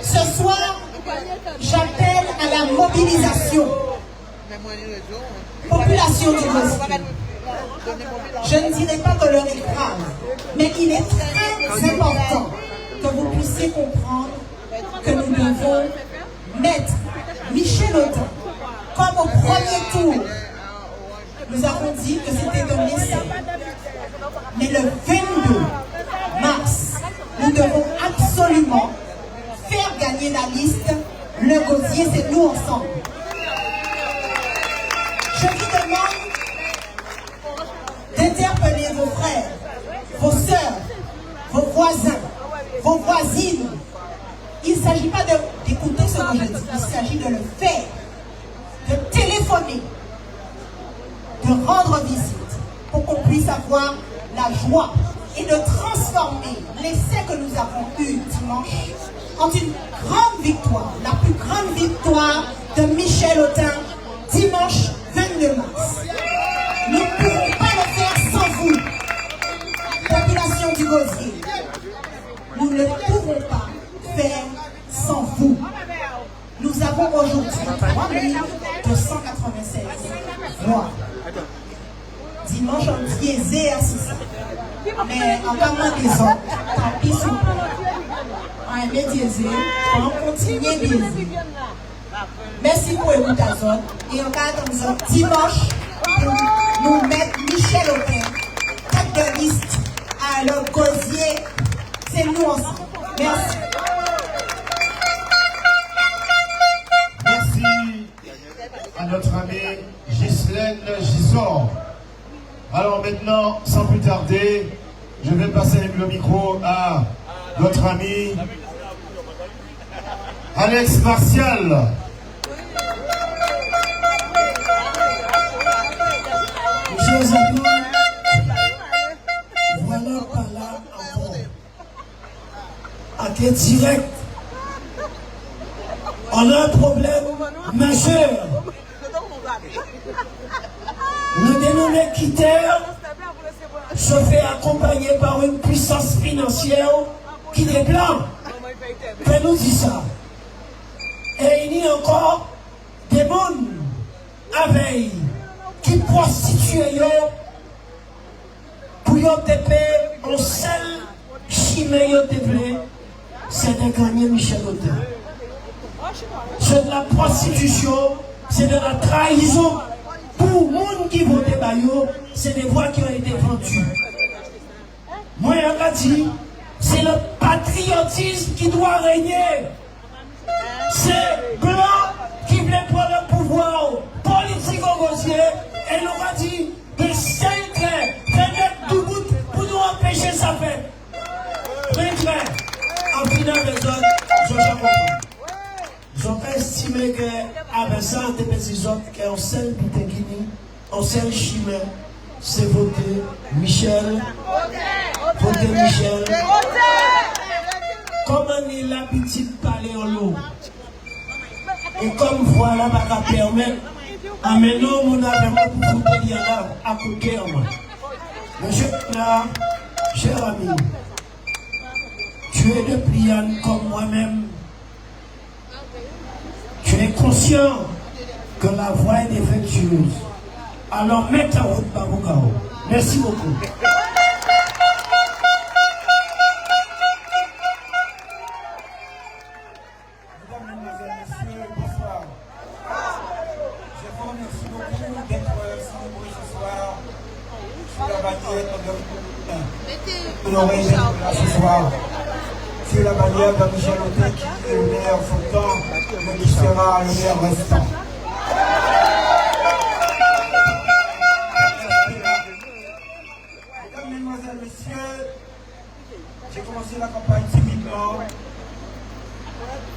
Ce soir, j'appelle à la mobilisation. Population du Gosier. Je ne dirais pas que l'heure est grave, mais il est très important que vous puissiez comprendre que nous devons mettre Michel Audin comme au premier tour. Nous avons dit que c'était un essai. Mais le 22 mars, nous devons absolument faire gagner la liste. Le Gosier, c'est nous ensemble. Je vous demande d'interpeller vos frères, vos sœurs, vos voisins, vos voisines. Il ne s'agit pas d'écouter ce que je dis, il s'agit de le faire, de téléphoner, de rendre visite pour qu'on puisse avoir la joie et de transformer l'essai que nous avons eu dimanche en une grande victoire, la plus grande victoire de Michel Audin dimanche 22 mars. Nous ne pourrons pas le faire sans vous, population du Gosier. Nous ne pourrons pas faire sans vous. Nous avons aujourd'hui 3296 voix. Dimanche, on biaisé à 600. Mais en parlant des autres, tant pis sous on est biaisé, on continue biaisé. Merci pour écouter à zone. Et on va dans dimanche pour nous mettre Michel Audin, tête de liste à le Gosier. C'est nous ensemble. Merci. Merci à notre amie Ghislaine Gison. Alors maintenant, sans plus tarder, je vais passer le micro à notre ami Alex Martial. Chers amis, voilà par là encore. À quel direct, on a un problème majeur. Le dénommé Quitter se fait accompagner par une puissance financière qui est blanc. Elle nous dit ça. Et il y a encore des mondes à veille qui prostituent pour y obtenir un seul chimé c'est de gagner Michel Audin. C'est de la prostitution, c'est de la trahison. Pour les gens qui votent Bayo, c'est des voix qui ont été vendues. Moi, on a dit, c'est le patriotisme qui doit régner. C'est blanc qui voulait prendre le pouvoir politique au Gosier et nous a dit de s'éclairer, de mettre tout bout pour nous empêcher ça fait. Très clair. En final, les autres, je comprends. J'aurais estimé qu'avec ça, des petits autres, qu'un seul Pitekini, un seul chimère, c'est voter Michel. Voter Michel. Comment il a petite parler en l'eau? Et comme voilà, pas qu'à permettre, amenons mon avenir pour vous dire là, à côté en moi. Monsieur, là, cher ami, tu es de pliant comme moi-même. Tu es conscient que la voie est défectueuse. Alors mets ta route par Bokao. Merci beaucoup. remercier la bannière de Michel Auté qui est le meilleur sortant, mais qui sera le meilleur restant. Mesdames, Mesdemoiselles, Messieurs, j'ai commencé la campagne timidement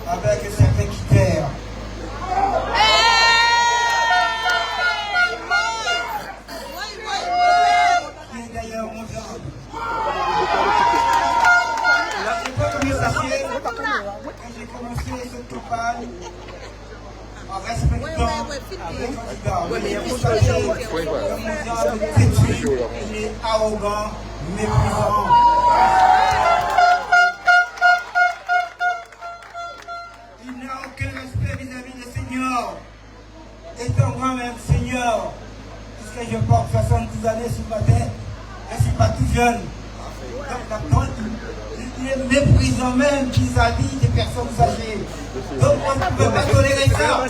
avec certains critères. Qui est d'ailleurs mon genre. Quand j'ai commencé cette campagne, en respectant les candidats, il est arrogant, méprisant. Il n'a aucun respect vis-à-vis des seniors. Étant moi-même senior, puisque je porte 70 années sur ma tête, je ne suis pas tout jeune. Donc, il est méprisant même vis-à-vis des personnes âgées. Donc on ne peut pas tolérer ça.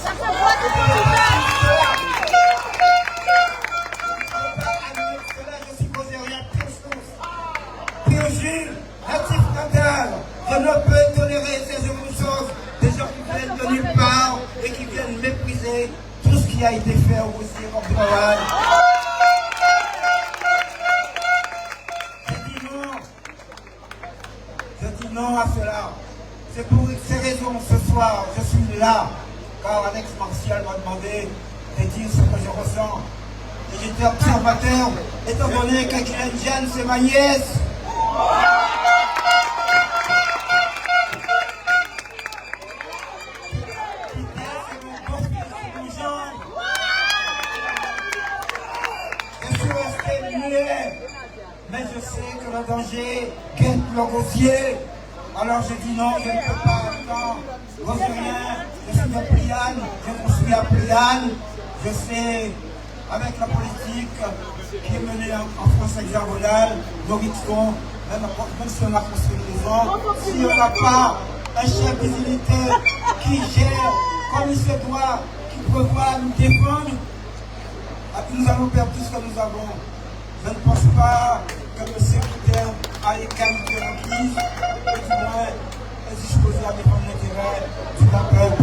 Je suis posé rien Pio Jules, Latif Natal, je ne peux tolérer ces choses, des gens qui viennent de nulle part et qui viennent mépriser tout ce qui a été fait au Rossier en travail. Je dis non à cela. C'est pour ces raisons ce soir, je suis là, car Alex Martial m'a demandé de dire ce que je ressens. Et j'étais observateur, étant donné que Guylaine Jeanne, c'est ma nièce. Je suis resté muet, mais je sais que le danger guette le Rosier. Alors je dis non, je ne peux pas attendre. Rosierien, je suis de Pliane, je construis à Pliane. Je sais, avec la politique qui est menée en France hexagonale, Moritcon, même si on a construit une maison, si on n'a pas un chef des militaires qui gère comme il se doit, qui prévoit nous défendre, nous allons perdre tout ce que nous avons. Je ne pense pas que le secrétaire a les qualités requises, et du moins est disposé à défendre l'intérêt du peuple.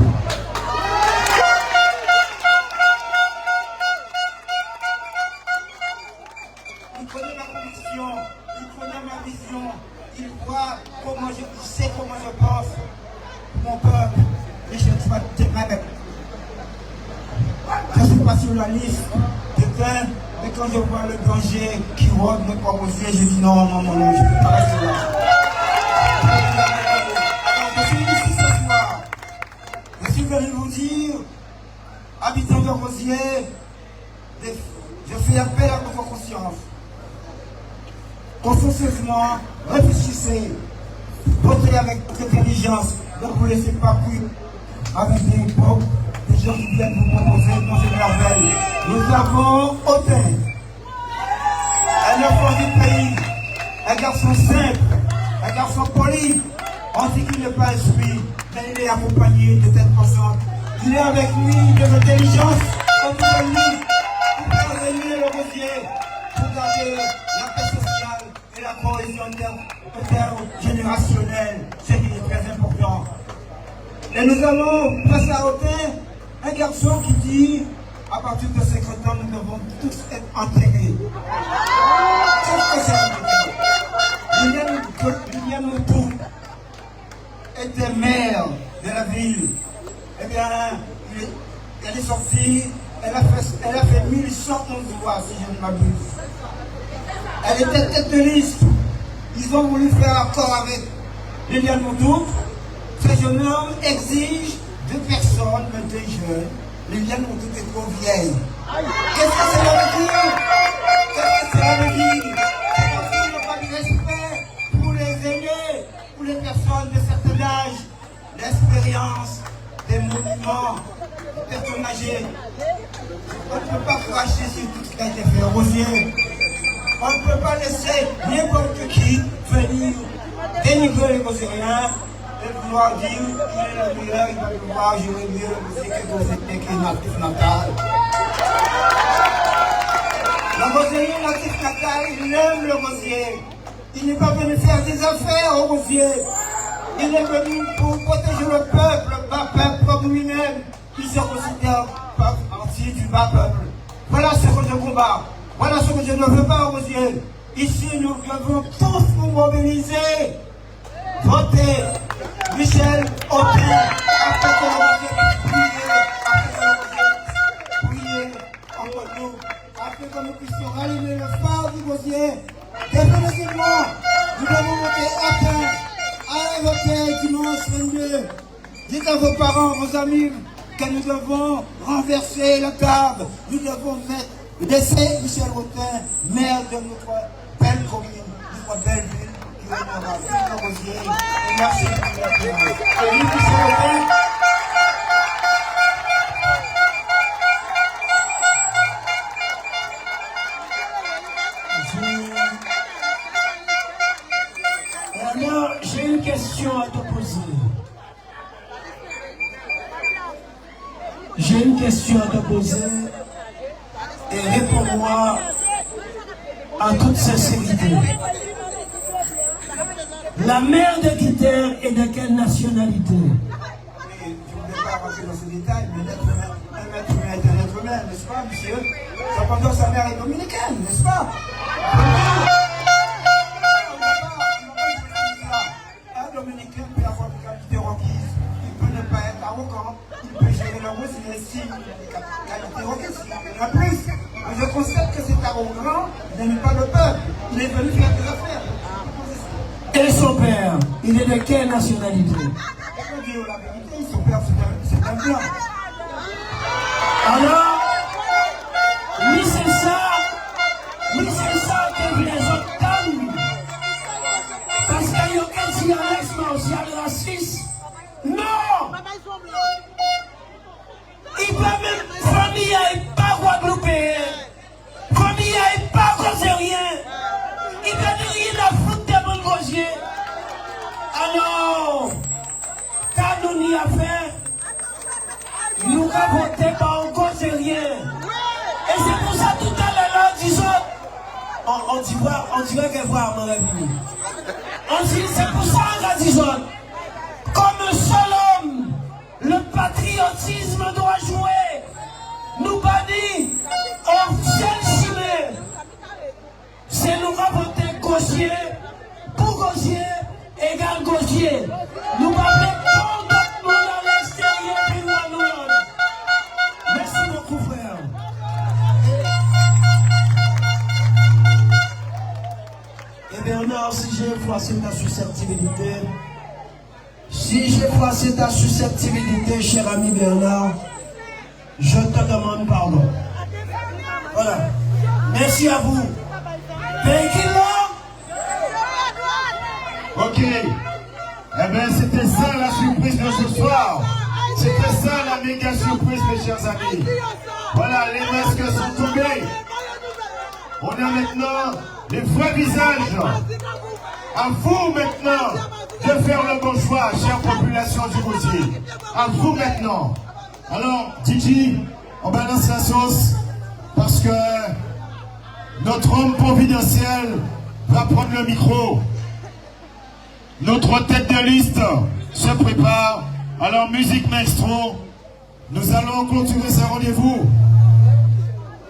Il connaît ma conviction, il connaît ma vision, il voit comment il sait comment je pense pour mon peuple, et je ne suis pas téméraire. Je ne suis pas sur la liste de thèmes. Mais quand je vois le danger qui rôde mes propres yeux, je dis non, non, non, non, je ne peux pas rester là. Alors, je suis ici ce soir. Je suis venu vous dire, habitants de Rosier, je fais appel à votre conscience. Consciencieusement, réfléchissez, votez avec votre intelligence, ne vous laissez pas cuire avec des époques. Les gens qui viennent vous proposer dans ces merveilles. Nous avons Autain, un enfant du pays, un garçon simple, un garçon poli. On dit qu'il n'est pas esprit, mais il est accompagné de tête pensante. Il est avec lui de l'intelligence, comme lui, pour faire réunir le Rosier, pour garder la paix sociale et la cohésion intergénérationnelle. C'est qui est très important. Et nous allons passer à Autain. Un garçon qui dit, à partir de 50 ans, nous devons tous être enterrés. Qu'est-ce que c'est? Liliane Moutou était maire de la ville. Eh bien, elle est sortie, elle a fait 1111 voix, si je ne m'abuse. Elle était tête de liste. Ils ont voulu faire accord avec Liliane Moutou. Ce jeune homme exige deux personnes, mais deux jeunes. Liliane Moutou est trop vieille. Qu'est-ce que cela veut dire? Qu'est-ce que cela veut dire? C'est parce qu'il n'y a pas de respect pour les aînés, pour les personnes de certain âge, l'expérience des monuments, des personnes âgées. On ne peut pas cracher sur tout ce qui a été fait au Rosier. On ne peut pas laisser n'importe qui venir dénigrer les Rosieriens. Et vouloir dire qu'il est le meilleur, il va pouvoir jouer mieux la musique que vous êtes qui est Latif Natal. La Rosier, Latif Natal, il aime le Rosier. Il n'est pas venu faire des affaires au Rosier. Il est venu pour protéger le peuple comme lui-même, qui se considère partie du bas peuple. Voilà ce que je combats. Voilà ce que je ne veux pas, Rosier. Ici, nous devons tous nous mobiliser. Voter Michel Audin, afin que le prier entre nous, afin que nous puissions rallumer le phare du Rosier. Définitivement, nous devons voter Audin. Allez voter dimanche 22. Dites à vos parents, vos amis, que nous devons renverser la table. Nous devons laisser Michel Audin, maire de notre belle commune, notre belle ville, qui honorera le Rosier. Et merci pour la parole. Et lui, Michel Audin. Alors, j'ai une question à te poser. J'ai une question à te poser et réponds-moi en toute sincérité. La mère de Guiter est de quelle nationalité? Je ne vais pas rentrer dans ce détail, mais un être humain est un être humain, n'est-ce pas, monsieur? Cependant, sa mère est dominicaine, n'est-ce pas? Un dominicain peut avoir des qualités requises. Il peut ne pas être arrogant. Il peut gérer le rôle s'il estime les qualités requises. Il y en a plus. Mais je constate que cet arrogant n'aime pas le peuple. Il est venu faire des affaires. Et son père, il est de quelle nationalité? Je peux dire la vérité, son père c'est un blanc. Alors, oui c'est ça que les autres donnent. Parce qu'il y a aucun dialecte martial raciste. Non! Il peut même, famille n'est pas guadeloupéen. Famille n'est pas causérien. Il peut dire rien à foutre de mon Rosier. Alors, quand nous n'y a fait, nous avons voté par un causérien. Et c'est pour ça tout à l'heure, disons, on dirait qu'elle voit mon revenu. On dit, c'est pour ça qu'on dit, comme un seul homme, le patriotisme doit jouer. Nous bannir au ciel cimé. C'est nous avons voté Gaussier, pour Gaussier, égal Gaussier. Nous parlons contre notre monde à l'extérieur, puis nous. Merci beaucoup, frère. Et Bernard, si j'ai froissé ta susceptibilité, cher ami Bernard, je te demande pardon. Voilà. Merci à vous. Ok. Eh bien, c'était ça la surprise de ce soir. C'était ça la méga surprise, mes chers amis. Voilà, les masques sont tombés. On a maintenant les vrais visages. À vous maintenant de faire le bon choix, chère population du Rosier. À vous maintenant. Alors, Didi, on balance la sauce parce que notre homme providentiel va prendre le micro. Notre tête de liste se prépare. Alors, musique maestro, nous allons clôturer ce rendez-vous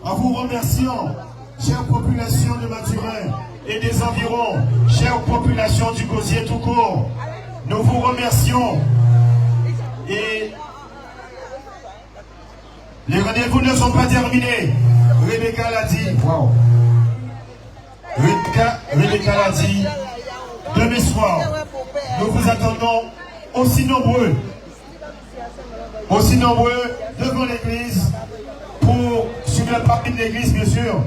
en vous remerciant, chère population de Mathurin et des environs, chère population du Gosier tout court. Nous vous remercions et les rendez-vous ne sont pas terminés. Rebecca l'a dit. Wow. Rebecca l'a dit. Demain soir, nous vous attendons aussi nombreux devant l'église sur le parking de l'église, bien sûr,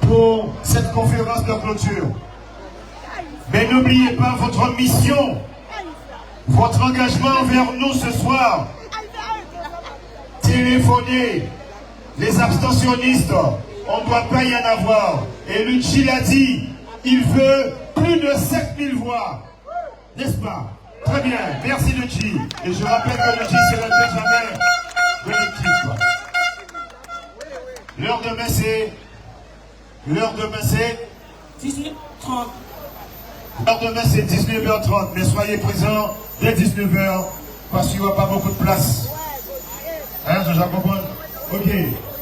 pour cette conférence de clôture. Mais n'oubliez pas votre mission, votre engagement envers nous ce soir. Téléphonez, les abstentionnistes, on ne doit pas y en avoir. Et Lucci l'a dit, il veut plus de 7000 voix. N'est-ce pas? Très bien, merci Lucci. Et je rappelle que Lucci c'est le Benjamin de l'équipe. L'heure de messe c'est 18h30. Alors demain c'est 19h30, mais soyez présents dès 19h parce qu'il n'y aura pas beaucoup de place. Hein, je comprends? Ok.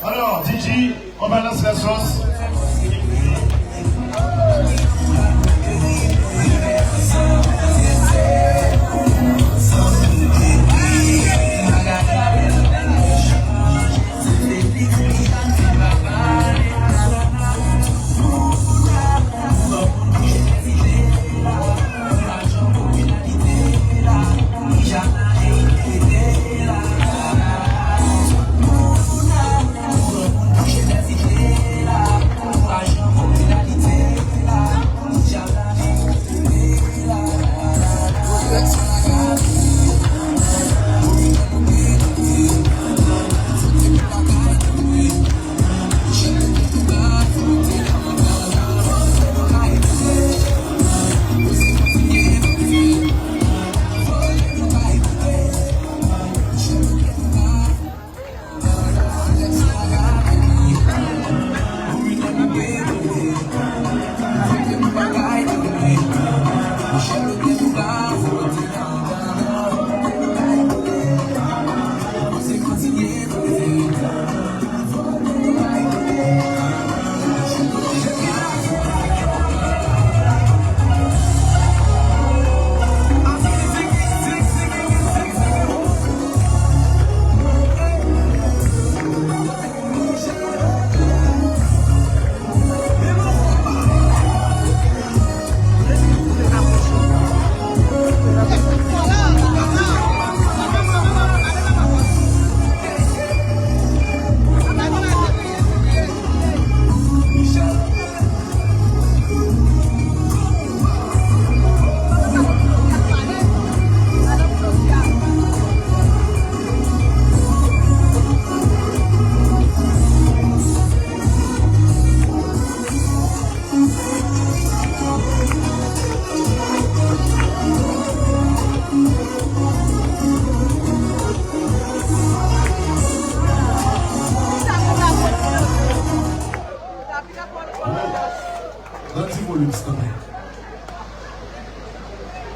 Alors, DJ, on balance la sauce.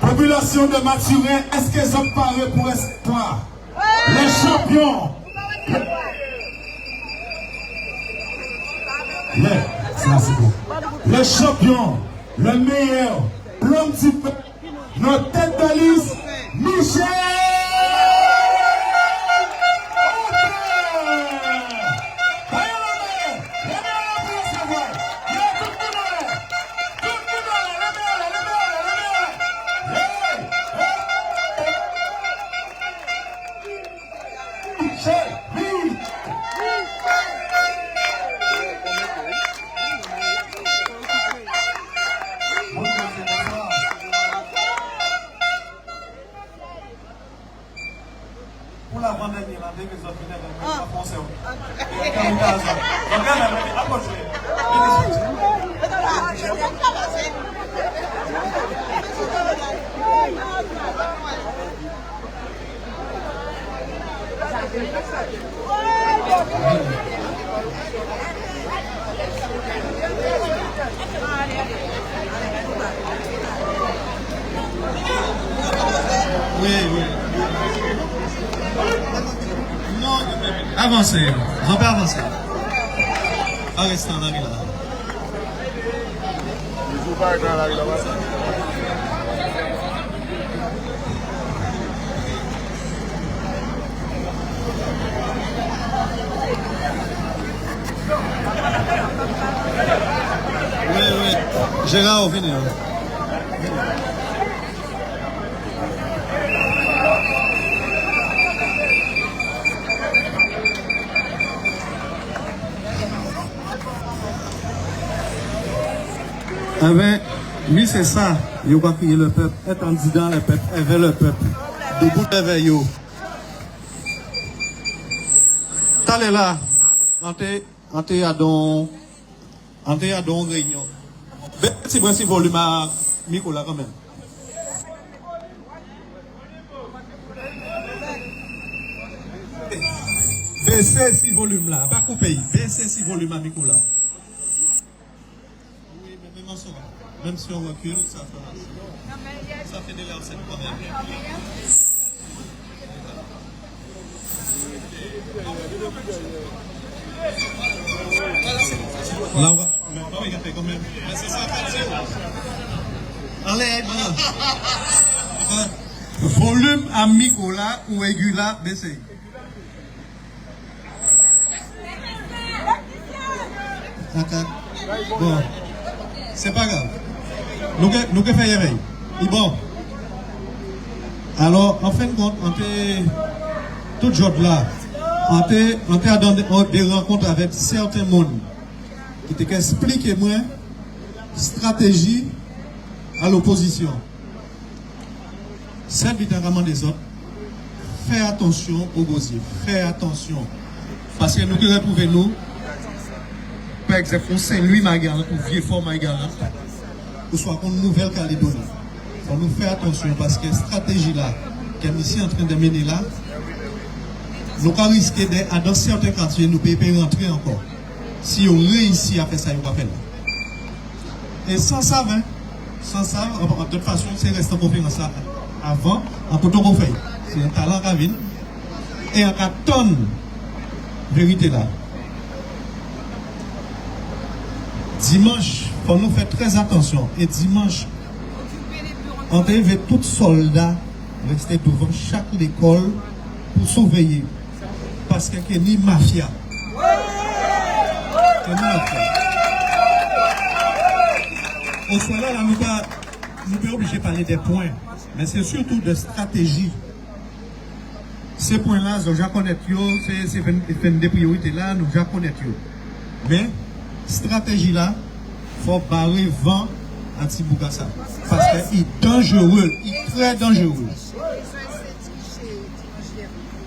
Population de Mathurin, est-ce qu'ils ont parlé pour espoir? Les champions. Les champions, le meilleur, l'homme du peuple, notre tête de liste, Michel. Oui, oui. Non, avancez. On peut avancer. Ah, restez en arrière là. Oui, oui. Gérard, venez. Eh bien, oui, c'est ça. Il va crier le peuple. Être candidat, le peuple, vers le peuple. Debout vers vous. T'allez là. Entrez à don réunion. Petit principe volume à Nicolas quand même. Baissez ce volume là. Pas couper. Baissez ce volume à Nicolas. Même si on recule, ça fait enchaîner là, c'est quand même. Là, mais il a fait quand même. Mais c'est ça, allez, Volume à micro là ou aigu là, baissez. Bon, c'est pas grave. Nous que faisons. Bon. Alors, en fin de compte, on était tout jour là. On était dans des rencontres avec certains mondes qui t'expliquent moi stratégie à l'opposition. Celle littéralement des autres. Fais attention aux gosiers. Fais attention. Parce que nous que retrouver nous, par exemple, Saint-Louis Magalan ou Vieux-Fort Magalan, ou soit qu'on Nouvelle-Calédonie. Il faut nous faire attention parce que la stratégie là, qu'elle est ici en train de mener là, nous pas risquer dans certains quartiers, nous ne pouvons pas rentrer encore. Si on réussit à faire ça, on va faire là. Et sans ça, de toute façon, c'est resté en conférence là avant, en tout qu'on fait. C'est un talent qui vient. Et en 4 tonnes, vérité là. Dimanche, il faut nous faire très attention. Et dimanche, on devait tous soldats rester devant chaque école pour surveiller. Parce que c'est ni mafia. C'est ni mafia. Au soir là, nous ne sommes pas obligés de parler des points. Mais c'est surtout de stratégie. Ces points-là, nous connaissons, c'est des priorités là, nous connaissons. Mais, stratégie là, il faut barrer vent anti-Bougassa. Parce qu'il est dangereux, il est très dangereux.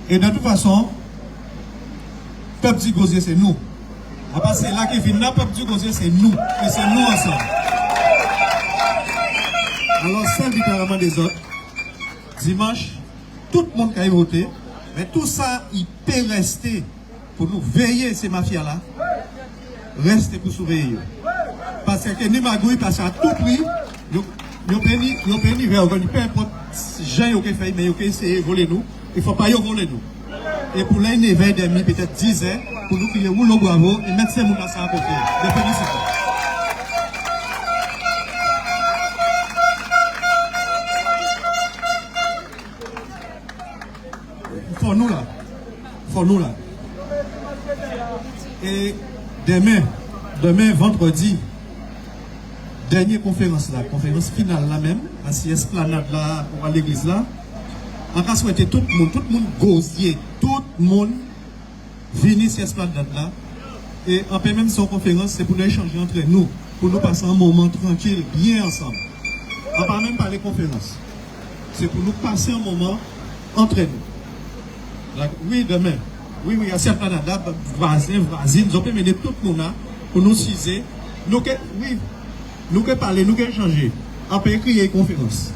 Et de toute façon, peuple du Gosier, c'est nous. À part c'est là qui vient, le peuple du Gosier, c'est nous. Et c'est nous ensemble. Alors, c'est littéralement des autres. Dimanche, tout le monde qui a voté, mais tout ça, il peut rester pour nous veiller ces mafias-là. Rester pour surveiller. Parce que ni magouille passe à tout prix, nous pénis vers peu importe gens qui fait, mais qui essayer de voler nous, il ne faut pas y voler nous. Et pour l'un éveil de peut-être 10 heures, pour nous crier rouleau bravo et mettre ces mots-là à côté. De féliciter. Faut nous là. Et demain vendredi, dernière conférence là, conférence finale là même, à Esplanade là, pour l'église là, on va souhaiter tout le monde gosier, tout le monde venir sur Esplanade là, et en même son conférence, c'est pour nous échanger entre nous, pour nous passer un moment tranquille, bien ensemble. On ne va même pas les conférences. C'est pour nous passer un moment entre nous. Là, oui, demain. Oui, à Esplanade là, voisins, nous allons mener tout le monde là, pour nous ciser. Nous que parler, nous que échanger. On peut crier une conférence.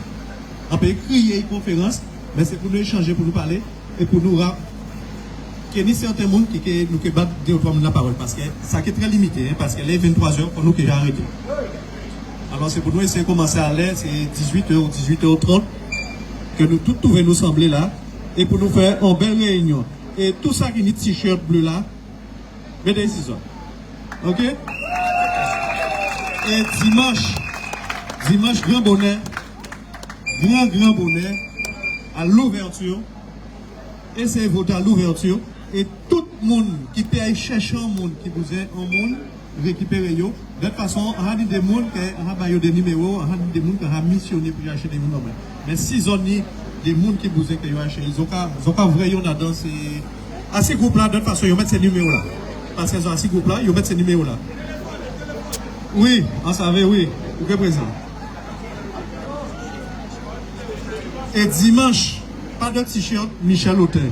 On peut crier une conférence, mais c'est pour nous échanger, pour nous parler et pour nous qu'il y a certains gens qui nous battent la parole parce que ça est très limité, parce que les 23h pour nous qui arrêté. Alors c'est pour nous essayer de commencer à l'air, c'est 18h ou 18h30 que nous tous pouvons nous sembler là et pour nous faire une belle réunion. Et tout ça qui est t-shirt bleu là, mettez ici ça. Ok? Et dimanche, grand bonheur, grand bonheur, à l'ouverture, essayez de voter à l'ouverture, et tout le monde qui peut aller chercher un monde, qui vous est un monde, récupérer yo. De toute façon, il y a des gens qui ont des numéros, il y a des gens qui ont missionné pour acheter des numéros. Mais si ils ont des gens qui vous ont acheté, ils ont pas vrai là-dedans, c'est à ces groupes-là, de toute façon, ils mettent ces numéros-là. Parce qu'ils ont à ces groupes-là, ils mettent ces numéros-là. Oui, on savait, oui, vous êtes présent. Et dimanche, pas de t-shirt Michel Autain.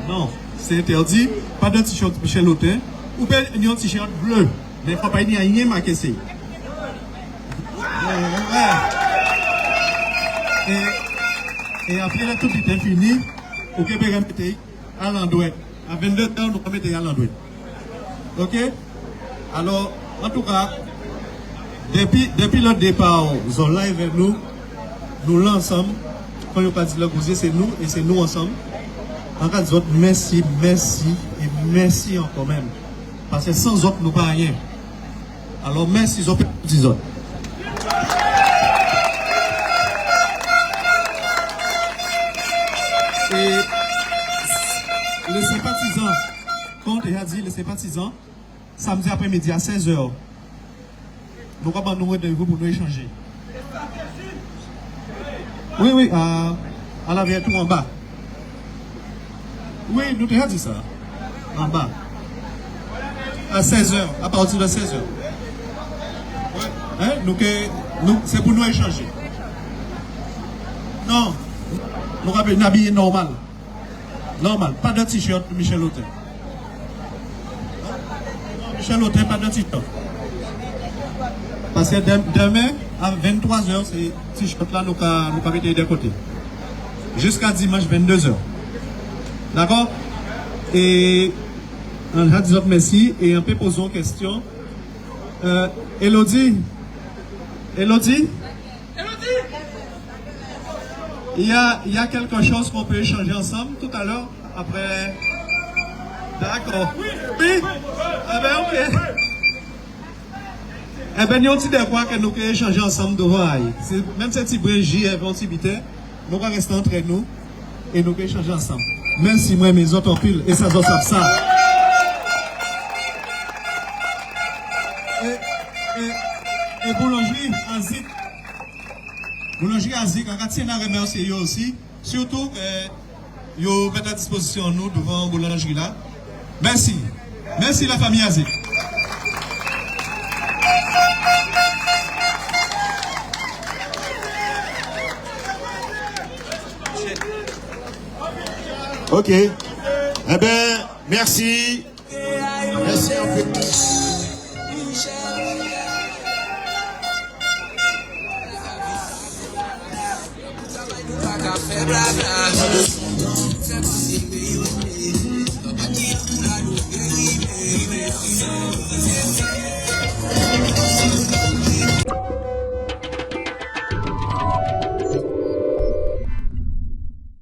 Non, c'est interdit. Pas de t-shirt Michel Autain. Ou bien un t-shirt bleu. Mais il ne faut pas y rien marqué. Et après, là, tout est fini. Vous pouvez mettre à l'endroit. À 22 ans, nous pouvons mettre à l'endroit. Ok? Alors, en tout cas, depuis le départ, ils sont là avec nous. nous l'ensemble, quand on pas dit le gosier, c'est nous et c'est nous ensemble. En cas d'autres, merci, merci et merci encore même. Parce que sans autres, nous pas rien. Alors merci aux petits autres. Et les sympathisants, quand on a dit les sympathisants, samedi après-midi à 16h, nous avons nous rendez-vous pour nous échanger. Oui, oui, à la vertu en bas. Oui, nous avons dit ça. En bas. À 16h, à partir de 16h. Hein? C'est pour nous échanger. Non, nous avons habillé normal. Normal, pas de t-shirt Michel Autain. Michel Autain, pas de t-shirt. Parce que demain, à 23h, ces t-shirts-là, nous pas mettre de côté. Jusqu'à dimanche, 22h. D'accord? Et on a dit merci et on peut poser une question. Elodie? Il y a quelque chose qu'on peut échanger ensemble tout à l'heure, après. D'accord. Oui? Eh bien, ok. Eh bien, il y a un petit débat que nous pouvons échanger ensemble devant. Même si c'est un petit et un petit bité, nous allons rester entre nous et nous pouvons échanger ensemble. Merci, moi, mes autres piles, et ça, ça. Et boulangerie Azik. Boulangerie Azik, on tient à remercier eux aussi. Surtout que vous mettez à disposition nous devant la boulangerie là. Merci. Merci la famille Azik. Ok. Eh bien, merci. Merci un peu.